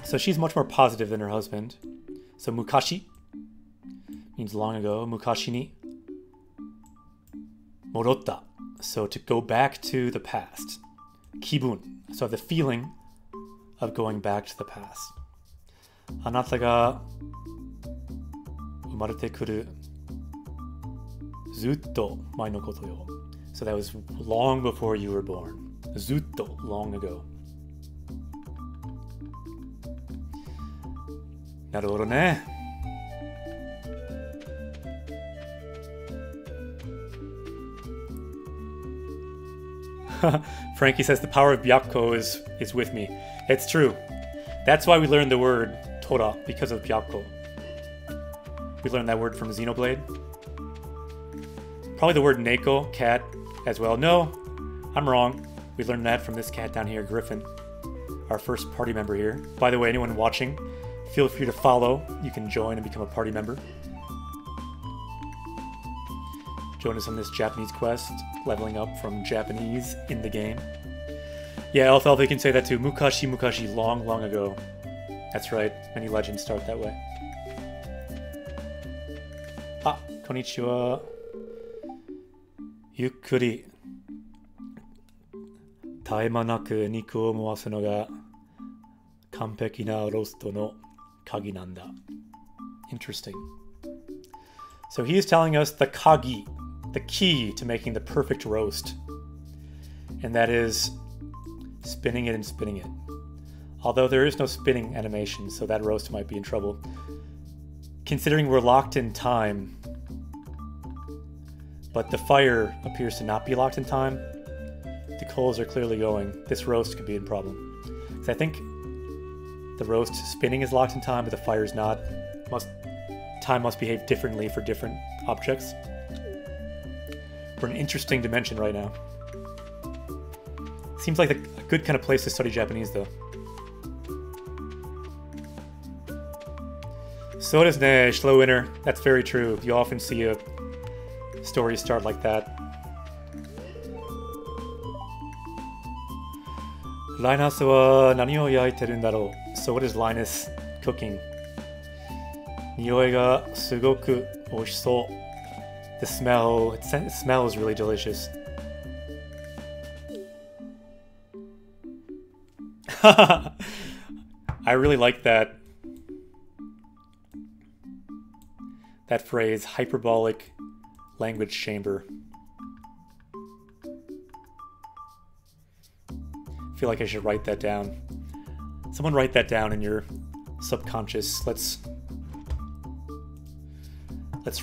So she's much more positive than her husband. So mukashi means long ago. Mukashi ni modotta. So to go back to the past. Kibun. So the feeling of going back to the past. Anata ga umarete kuru zutto mai no koto yo. So that was long before you were born. Zutto, long ago. Naruhodo ne. Frankie says the power of Byakugo is with me. It's true. That's why we learned the word Tora, because of Byakugo. We learned that word from Xenoblade. Probably the word Neko, cat, as well. No, I'm wrong. We learned that from this cat down here, Griffin. Our first party member here. By the way, anyone watching, feel free to follow. You can join and become a party member. Join us on this Japanese quest, leveling up from Japanese in the game. Yeah, Elf, can say that too. Mukashi, mukashi, long, long ago. That's right, many legends start that way. Ah, konnichiwa. Yukkuri. Taemanaku niku o moasu no ga kanpeki na rosto no kagi nanda. Interesting. So he is telling us the kagi, the key to making the perfect roast. And that is spinning it and spinning it. Although there is no spinning animation, so that roast might be in trouble. Considering we're locked in time, but the fire appears to not be locked in time, the coals are clearly going. This roast could be a problem. So I think the roast spinning is locked in time, but the fire is not. Time must behave differently for different objects. We're in an interesting dimension right now. Seems like a good kind of place to study Japanese, though. So desu ne, slow winter. That's very true. You often see a story start like that. Linus wa nani o yaiteru ndarou? So what is Linus cooking? Nioi ga sugoku oishisou. The smell, it smells really delicious. I really like that phrase, hyperbolic language chamber. I feel like I should write that down. Someone write that down in your subconscious. Let's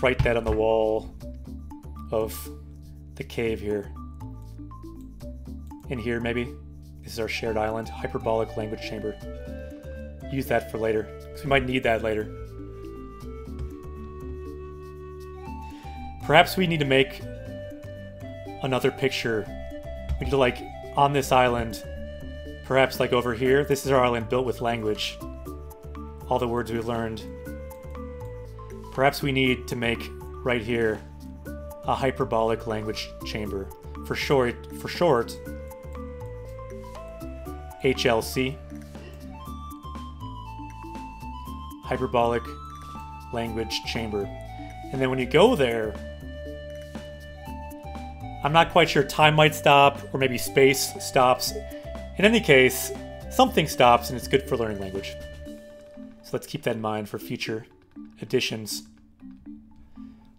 write that on the wall of the cave here. In here, maybe. This is our shared island. Hyperbolic language chamber. Use that for later, because we might need that later. Perhaps we need to make another picture. We need to, like, on this island, perhaps like over here, this is our island built with language. All the words we learned. Perhaps we need to make, right here, a hyperbolic language chamber. For short, HLC. Hyperbolic language chamber. And then when you go there, I'm not quite sure, time might stop, or maybe space stops. In any case, something stops, and it's good for learning language. So let's keep that in mind for future additions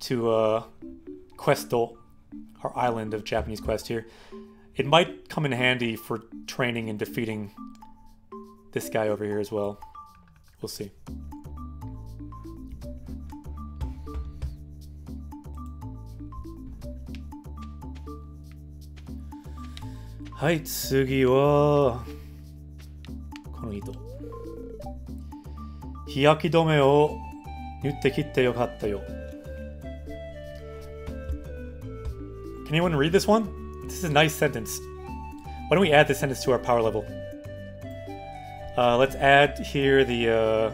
to Questo, our island of Japanese Quest here. It might come in handy for training and defeating this guy over here as well. We'll see. Hai, tsugi wa kono ito. Hiyaki-dome o nutte kitte yokatta yo. Can anyone read this one? This is a nice sentence. Why don't we add this sentence to our power level? Let's add here the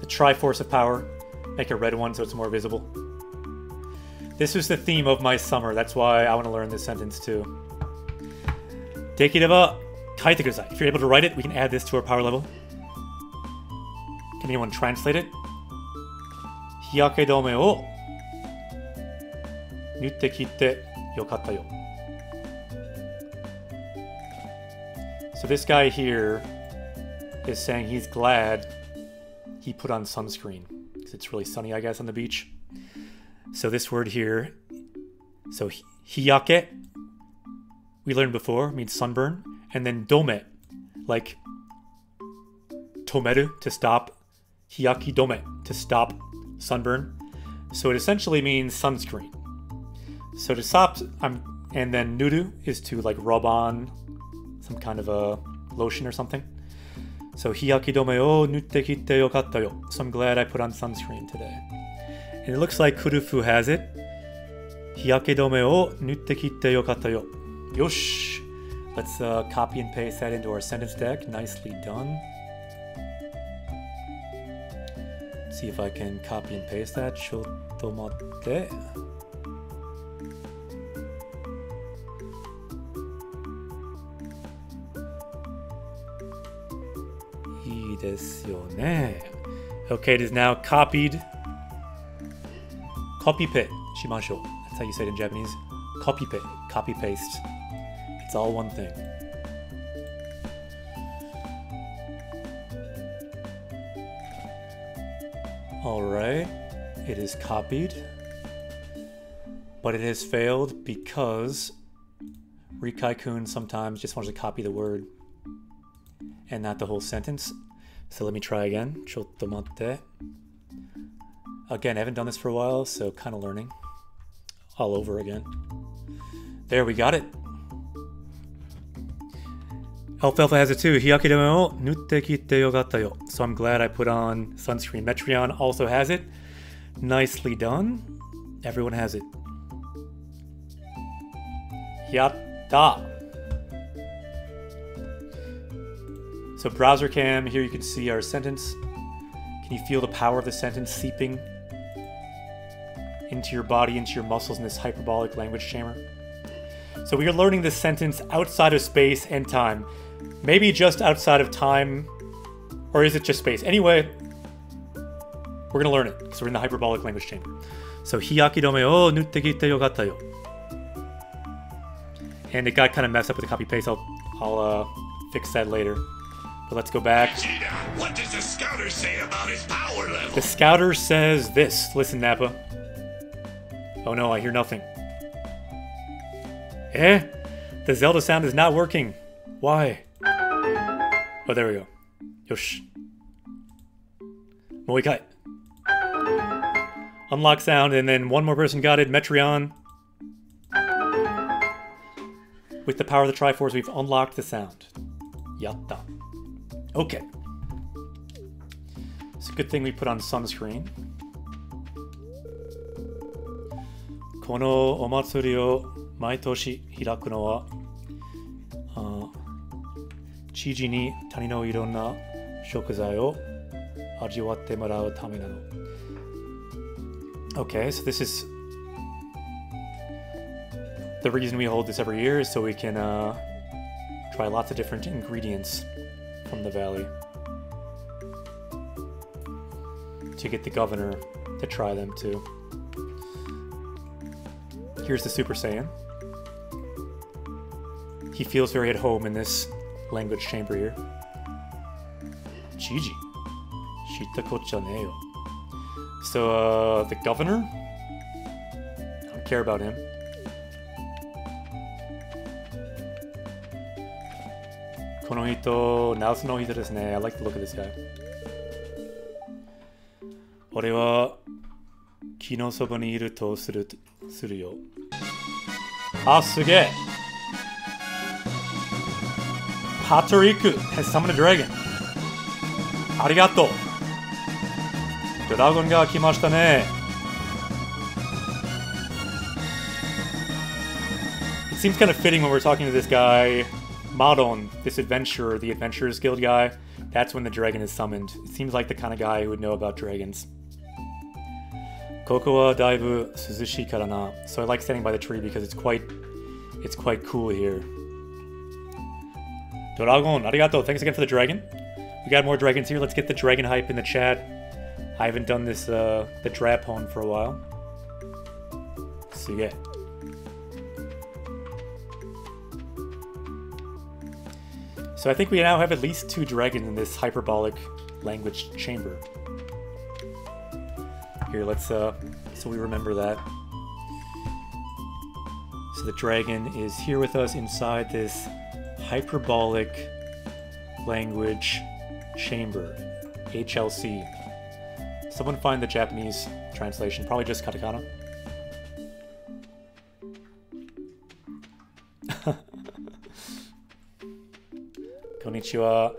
Triforce of Power. Make a red one so it's more visible. This was the theme of my summer. That's why I want to learn this sentence too. Dekireba kaite kudasai. If you're able to write it, we can add this to our power level. Can anyone translate it? Hiyake-dome o nutte kitte yokatta yo. So this guy here is saying he's glad he put on sunscreen because it's really sunny, I guess, on the beach. So this word here, so hiyake, we learned before, means sunburn, and then dome, like tomeru, to stop, hiyaki-dome, to stop sunburn. So it essentially means sunscreen. So to stop, and then nuru is to like rub on some kind of a lotion or something. So hiyaki-dome o nutte kitte yokatta yo. So I'm glad I put on sunscreen today. And it looks like Kurufu has it. Hiyake-dome o nutte kitte yokatta yo. Yosh! Let's copy and paste that into our sentence deck. Nicely done. Let's see if I can copy and paste that. Chotto matte. Ii desu yo ne. Okay, it is now copied. Copy-paste. Shimashou. That's how you say it in Japanese. Copy-paste. Copy-paste. It's all one thing. Alright. It is copied. But it has failed because Rikai-kun sometimes just wants to copy the word and not the whole sentence. So let me try again. Chotto matte. Again, I haven't done this for a while, so kind of learning all over again. There, we got it. Alfalfa has it too. Hiyake-dome o nutte kitte yokatta yo. So I'm glad I put on sunscreen. Metreon also has it. Nicely done. Everyone has it. Yatta. So browser cam, here you can see our sentence. Can you feel the power of the sentence seeping into your body, into your muscles in this hyperbolic language chamber? So we are learning this sentence outside of space and time. Maybe just outside of time, or is it just space? Anyway, we're going to learn it because we're in the hyperbolic language chamber. So, hiyaki-dome o nutte kitte yokatta yo. And it got kind of messed up with the copy-paste. I'll fix that later. But let's go back. Vegeta, what does the scouter say about his power level? The scouter says this. Listen, Nappa. Oh no, I hear nothing. Eh? The Zelda sound is not working. Why? Oh, there we go. Yosh. Moikai. Unlock sound, and then one more person got it. Metreon. With the power of the Triforce, we've unlocked the sound. Yatta. Okay. It's a good thing we put on sunscreen. Kono omatsuri o maitoshi hiraku no wa chiji ni tani no iron na shokuzai o ajiwatte morau tame nano. Okay, so this is the reason we hold this every year is so we can try lots of different ingredients from the valley to get the governor to try them too. Here's the Super Saiyan. He feels very at home in this language chamber here. Gigi. Shita kocha neo. So, the governor? I don't care about him. Kono hito, Naosu no hito desu ne. I like the look of this guy. Ore wa ki no soba ni iru to suru yo. Ah, suge! Hatariku has summoned a dragon. Arigato! Dragon ga kimashita ne. It seems kind of fitting when we're talking to this guy, Maron, this adventurer, the Adventurers Guild guy. That's when the dragon is summoned. It seems like the kind of guy who would know about dragons. Koko wa daibu suzushii kara na. So I like standing by the tree because it's quite cool here. Dragon, arigato. Thanks again for the dragon. We got more dragons here. Let's get the dragon hype in the chat. I haven't done this the Drapon for a while. Suge. So I think we now have at least 2 dragons in this hyperbolic language chamber. Here, let's so we remember that. So the dragon is here with us inside this hyperbolic language chamber. HLC. Someone find the Japanese translation. Probably just katakana. Konnichiwa.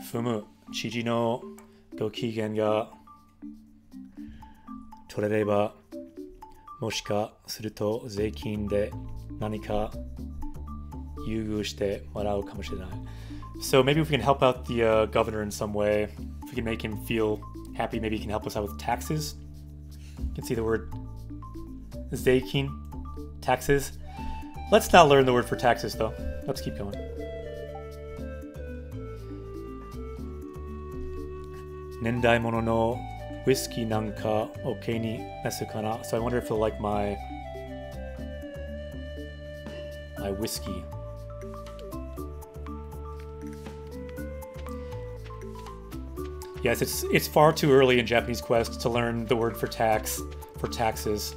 Fumu. Chiji no gokigen ga torereba moshika suru to zeikin de nanika yugu shite marau kamoshirenai. So maybe if we can help out the governor in some way, if we can make him feel happy, maybe he can help us out with taxes. You can see the word zeikin, taxes. Let's not learn the word for taxes though. Let's keep going. Nendai mono no whiskey nanka oke ni nasu kana. So I wonder if he'll like my whiskey. Yes, it's far too early in Japanese Quest to learn the word for taxes.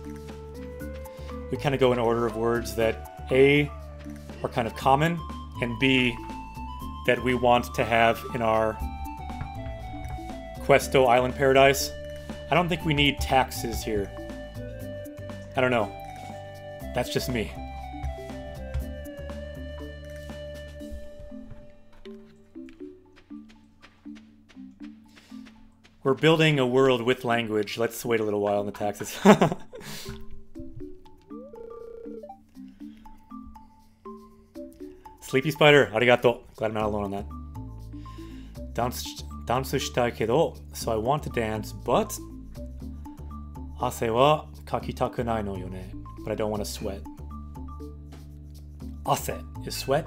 We kind of go in order of words that A, are kind of common, and B, that we want to have in our Questo Island Paradise. I don't think we need taxes here. I don't know. That's just me. We're building a world with language. Let's wait a little while on the taxes. Sleepy Spider, arigato. Glad I'm not alone on that. Dansu shitai kedo, so I want to dance, but ase wa kakitaku nai no yone. But I don't want to sweat. Ase is sweat.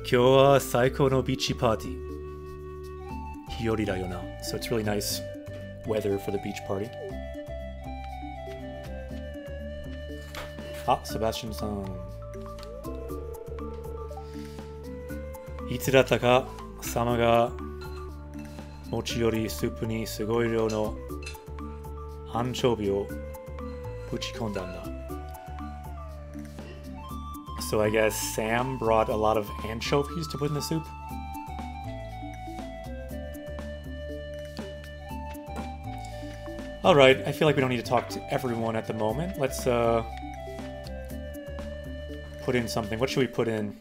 Kyou wa saikou no beachy party. Hiyori da yona. So it's really nice weather for the beach party. Ah, Sebastian-san. Itsu datta ka sama ga mochiyori soup ni sugoi ryou no anchovy o buchikondan da. So I guess Sam brought a lot of anchovies to put in the soup. Alright, I feel like we don't need to talk to everyone at the moment. Let's put in something. What should we put in?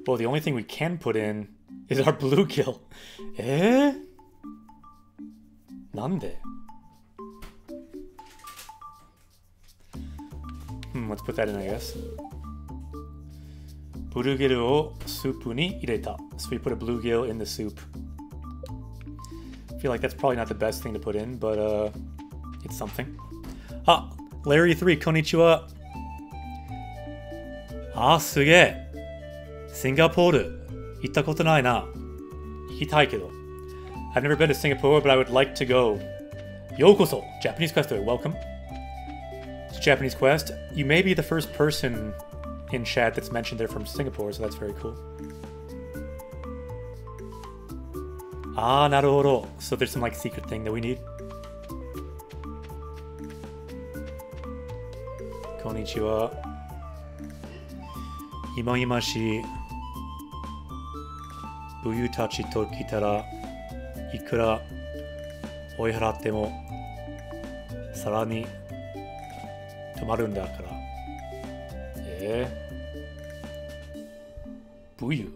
Well, the only thing we can put in is our bluegill. Eh? Nande? Let's put that in, I guess. Bluegill o soup ni ireta. So we put a bluegill in the soup. I feel like that's probably not the best thing to put in, but it's something. Ah, Larry3, konnichiwa. Ah, すげえ。シンガポール行ったことないな。行きたいけど。I've never been to Singapore, but I would like to go. Yokoso, Japanese Quest. Welcome to Japanese Quest. You may be the first person in chat that's mentioned they're from Singapore, so that's very cool. Ah, naruhodo. So there's some like secret thing that we need. Konnichiwa. Imaimashi. Buyu tachi to kitara. Ikura. Oi haratte mo. Sara ni. Tomaru n da kara. Buyu.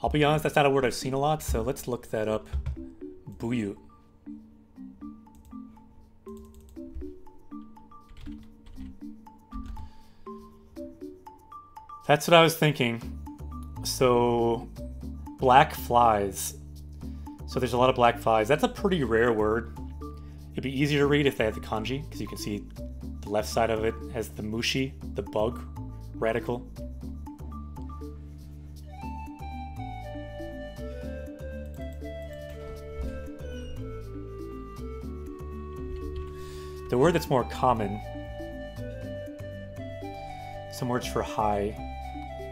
I'll be honest, that's not a word I've seen a lot, so let's look that up. Buyu. That's what I was thinking. So, black flies. So there's a lot of black flies. That's a pretty rare word. It'd be easier to read if they had the kanji, because you can see the left side of it has the mushi, the bug radical. The word that's more common, some words for high.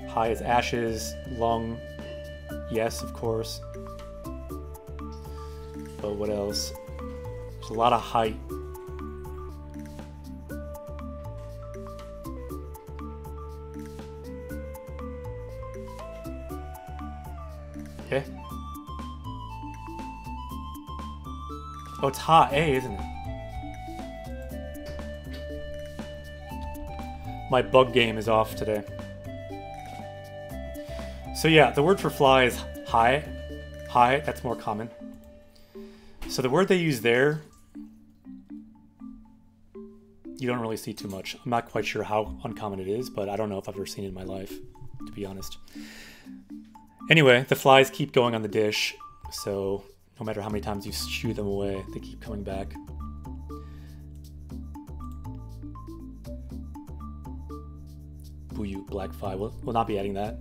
High is ashes, lung, yes, of course. But what else? There's a lot of height. Okay. Oh, it's ha, A, isn't it? My bug game is off today. So yeah, the word for fly is high. High, that's more common. So the word they use there, you don't really see too much. I'm not quite sure how uncommon it is, but I don't know if I've ever seen it in my life, to be honest. Anyway, the flies keep going on the dish, so no matter how many times you shoo them away, they keep coming back. Buyu, black fly. We'll not be adding that.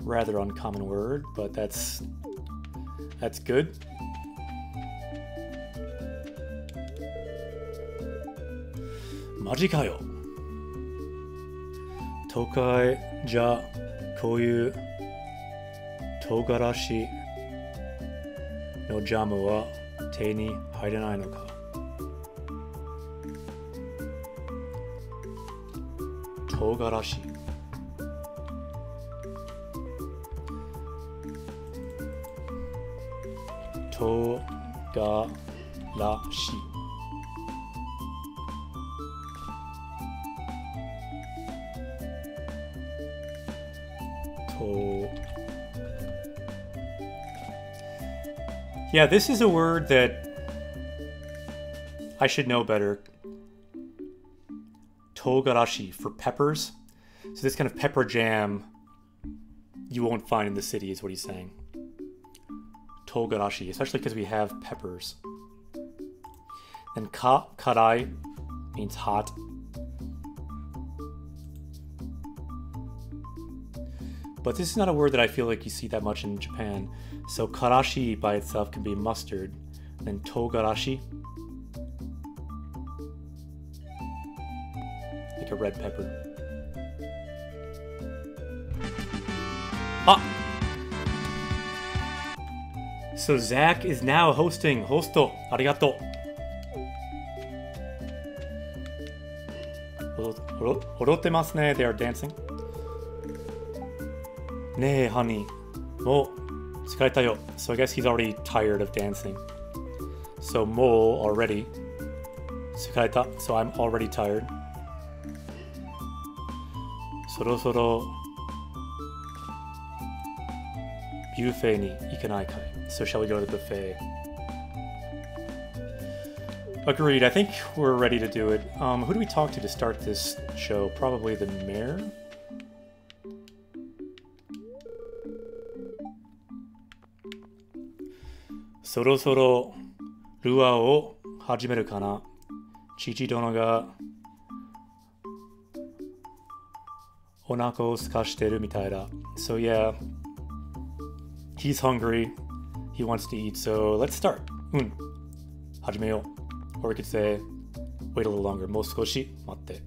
Rather uncommon word, but that's good. Maji kayo. Tokai ja koyu togarashi no jamu wa te ni hairanai no ka? Togarashi. Togarashi. Yeah, this is a word that I should know better. Togarashi, for peppers. So this kind of pepper jam you won't find in the city is what he's saying. Togarashi, especially because we have peppers. Then karai means hot. But this is not a word that I feel like you see that much in Japan. So karashi by itself can be mustard. And then togarashi, like a red pepper. Ah! So Zach is now hosting. Hosto. Arigato. Orotemasu ne. They are dancing. Nee, honey. Mo tsukareta yo. So I guess he's already tired of dancing. So mo already. Tsukareta. So I'm already tired. Sorosoro buffet ni ikanai kai. So shall we go to the buffet? Agreed. I think we're ready to do it. Who do we talk to start this show? Probably the mayor? そろそろルアーを始めるかな。父殿がお腹を空かしてるみたいだ。So yeah, he's hungry. He wants to eat. So let's start. 始めよう。Or we could say, wait a little longer. もう少し待って。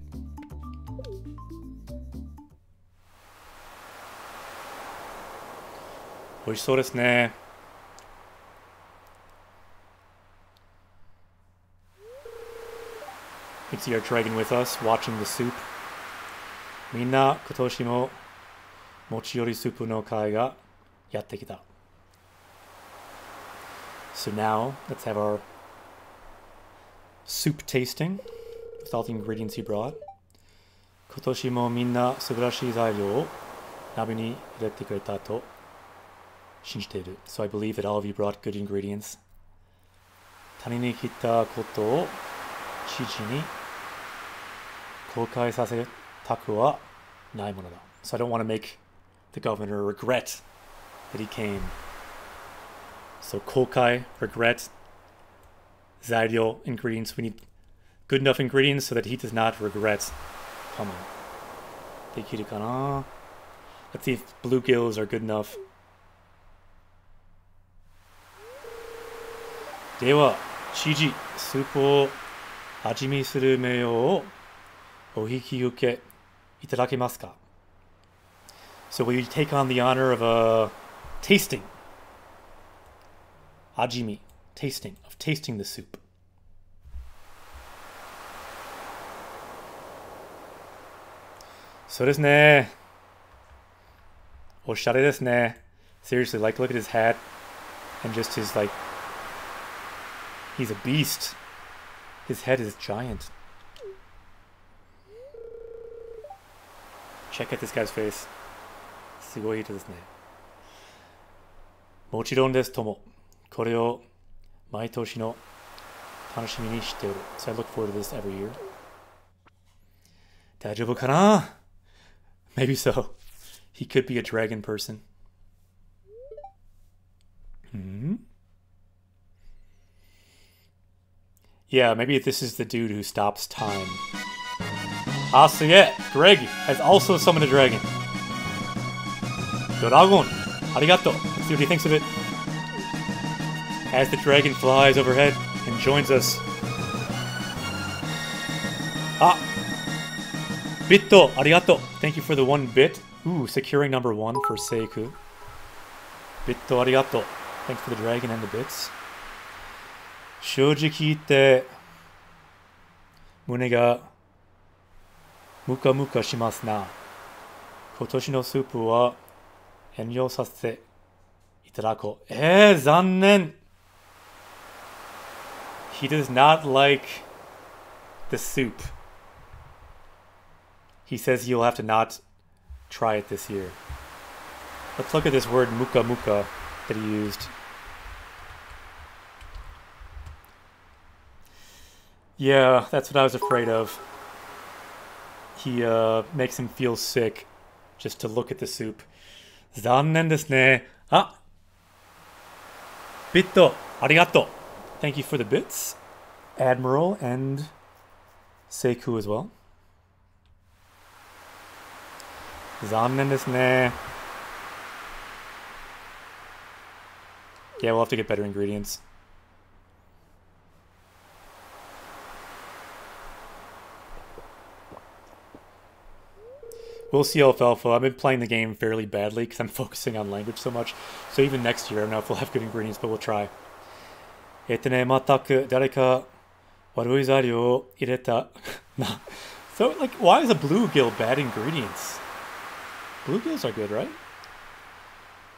美味しそうですね。You can see our dragon with us, watching the soup. みんな今年も持ち寄りスープの会がやってきた。So now, let's have our soup tasting with all the ingredients he brought. 今年もみんな素晴らしい材料を鍋に入れてくれたと信じている。So I believe that all of you brought good ingredients. 谷に来たことを知事に公開させたくはないものだ。So I don't want to make the governor regret that he came. So 公開, regret, 材料, ingredients. We need good enough ingredients so that he does not regret coming. できるかな? Let's see if bluegills are good enough. では、知事、スープを味見する名誉をお引き受けいただけますか? So will you take on the honor of tasting? 味見, tasting, of tasting the soup. そうですね。おしゃれですね。Seriously, like look at his hat and just his like, he's a beast. His head is giant. Check out this guy's face. すごい人ですね。もちろんですとも。これを毎年の楽しみにしておる。So I look forward to this every year. 大丈夫かな? Maybe so. He could be a dragon person. Yeah, maybe this is the dude who stops time. Ah, so yeah, Greg has also summoned a dragon. Dragon, arigato. Let's see what he thinks of it. As the dragon flies overhead and joins us. Ah, Bitto, arigato. Thank you for the 1 bit. Ooh, securing number 1 for Seiku. Bitto, arigato. Thanks for the dragon and the bits. 正直言って胸がムカムカしますな。今年のスープは遠慮させていただこう。残念。He does not like the soup. He says you'll have to not try it this year. Let's look at this word muka muka that he used. Yeah, that's what I was afraid of. He makes him feel sick just to look at the soup. 残念ですね。あ、ビット、ありがとう。Thank you for the bits, Admiral and Seiku as well. 残念ですね。Yeah, we'll have to get better ingredients. We'll see alfalfa. I've been playing the game fairly badly because I'm focusing on language so much. So even next year, I don't know if we'll have good ingredients, but we'll try. 全く誰か悪い材料を入れた。So, like, why is a bluegill bad ingredients? Bluegills are good, right?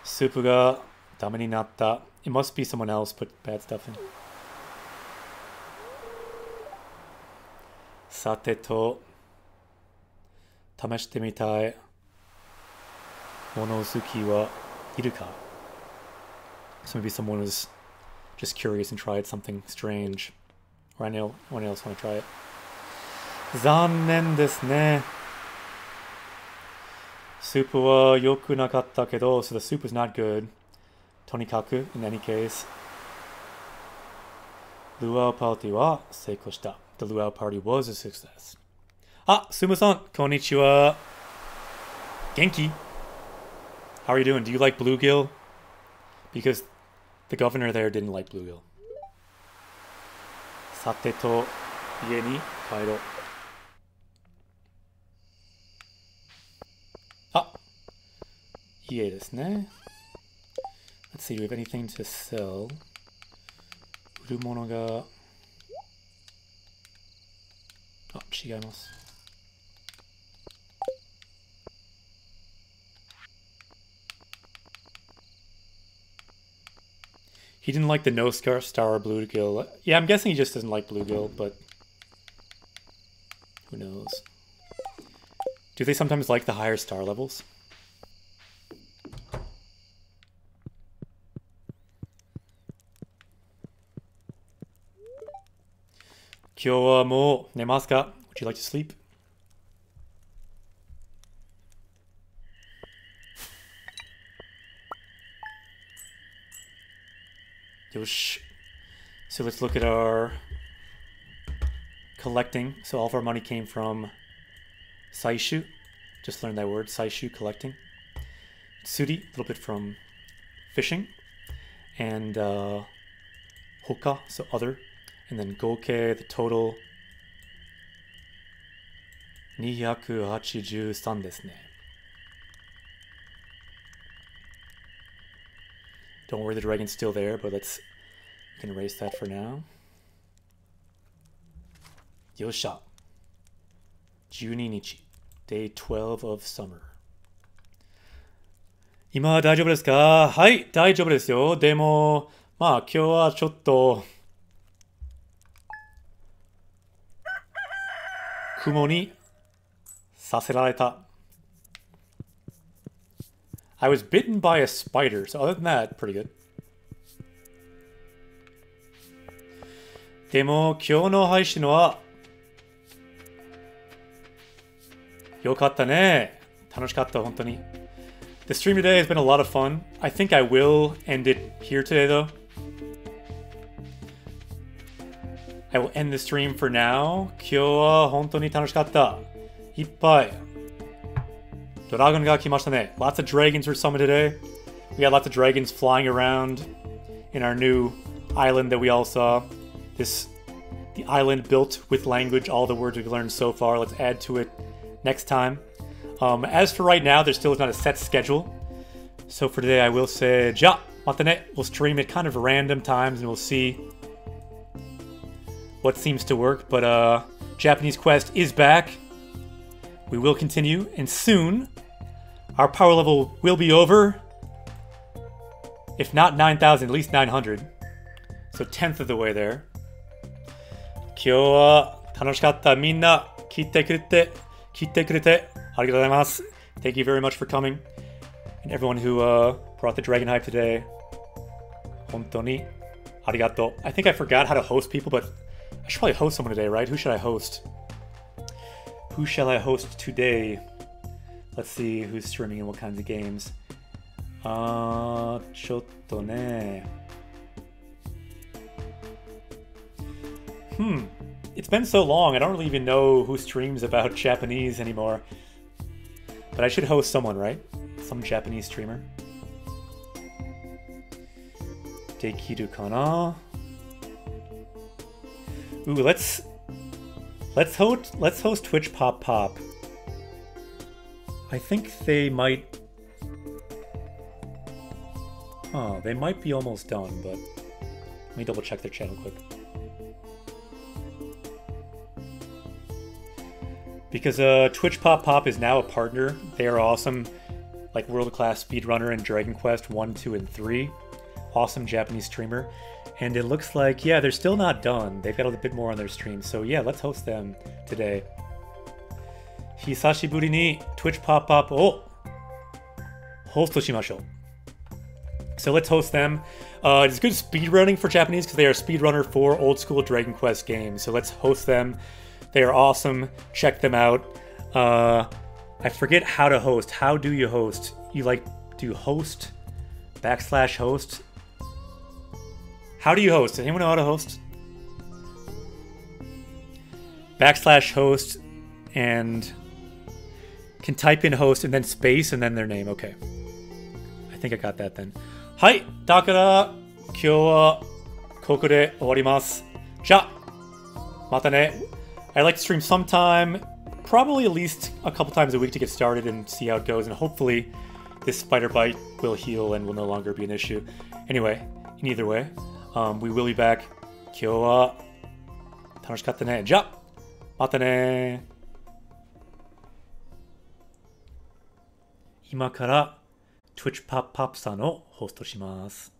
スープがダメになった。It must be someone else put bad stuff in. さてと、試してみたい物好きはいるか? So maybe someone was just curious and tried something strange. Or anyone else want to try it? 残念ですね。スープは良くなかったけど、so the soup was not good. とにかく, in any case, Luau party wa seiko shita. The luau party was a success. Ah, Sumo-san, konnichiwa. Genki. How are you doing? Do you like bluegill? Because the governor there didn't like bluegill. Sate to ie ni kaero. Ah, ie desu ne. Let's see, do we have anything to sell? Urumono ga... Oh, chigaimasu. He didn't like the no star bluegill. Yeah, I'm guessing he just doesn't like bluegill, but who knows? Do they sometimes like the higher star levels? Kyou wa mou nemasu ka? Would you like to sleep? Yosh. So let's look at our collecting. So all of our money came from Saishu. Just learned that word, Saishu, collecting. Tsuri, a little bit from fishing. And Hoka, so other. And then Goke, the total. 283ですね. Don't worry, the dragon's still there, but we can erase that for now. Yosha. 12日. Day 12 of summer. 今は大丈夫ですか？はい、大丈夫ですよ。でも、まあ今日はちょっと雲にさせられた。I was bitten by a spider, so other than that, pretty good. でも今日の配信はよかったね。楽しかった、本当に。The stream today has been a lot of fun. I think I will end it here today, though. I will end the stream for now. 今日は本当に楽しかった。いっぱいドラゴンが来ましたね。Lots of dragons were summoned today. We got lots of dragons flying around in our new island that we all saw. The island built with language, all the words we've learned so far. Let's add to it next time. As for right now, there still is not a set schedule. So for today, I will say, ja, mata ne. We'll stream at kind of random times and we'll see what seems to work. But Japanese Quest is back. We will continue, and soon our power level will be over. If not 9,000, at least 900. So 10th of the way there. 今日は楽しかった。みんな聞いてくれてありがとうございます。Thank you very much for coming. And everyone who brought the dragon hype today. 本当にありがとう. I think I forgot how to host people, but I should probably host someone today, right? Who should I host? Who shall I host today? Let's see who's streaming and what kinds of games. ちょっとね. It's been so long, I don't really even know who streams about Japanese anymore. But I should host someone, right? Some Japanese streamer. Dekiru kana? Ooh, let's host Twitch Pop Pop. I think they might... Huh, they might be almost done, but... Let me double check their channel quick. Because Twitch Pop Pop is now a partner. They are awesome, like world-class speedrunner in Dragon Quest 1, 2, and 3. Awesome Japanese streamer. And it looks like, yeah, they're still not done. They've got a bit more on their stream. So yeah, let's host them today. Hisashiburi ni Twitch Pop Pop o hosto shimashou. So let's host them. It's good speedrunning for Japanese because they are a speedrunner for old school Dragon Quest games. So let's host them. They are awesome. Check them out. I forget how to host. How do you host? You do you host /host? How do you host? Does anyone know how to host? /host and can type in host and then space and then their name. Okay. I think I got that then. はい。だから、今日はここで終わります。じゃあ、またね。I like to stream sometime, probably at least a couple times a week to get started and see how it goes, and hopefully this spider bite will heal and will no longer be an issue. Anyway, in either way, we will be back. 今日は楽しかったね。じゃあ、またね。今から Twitch Pop Pop さんをホストします。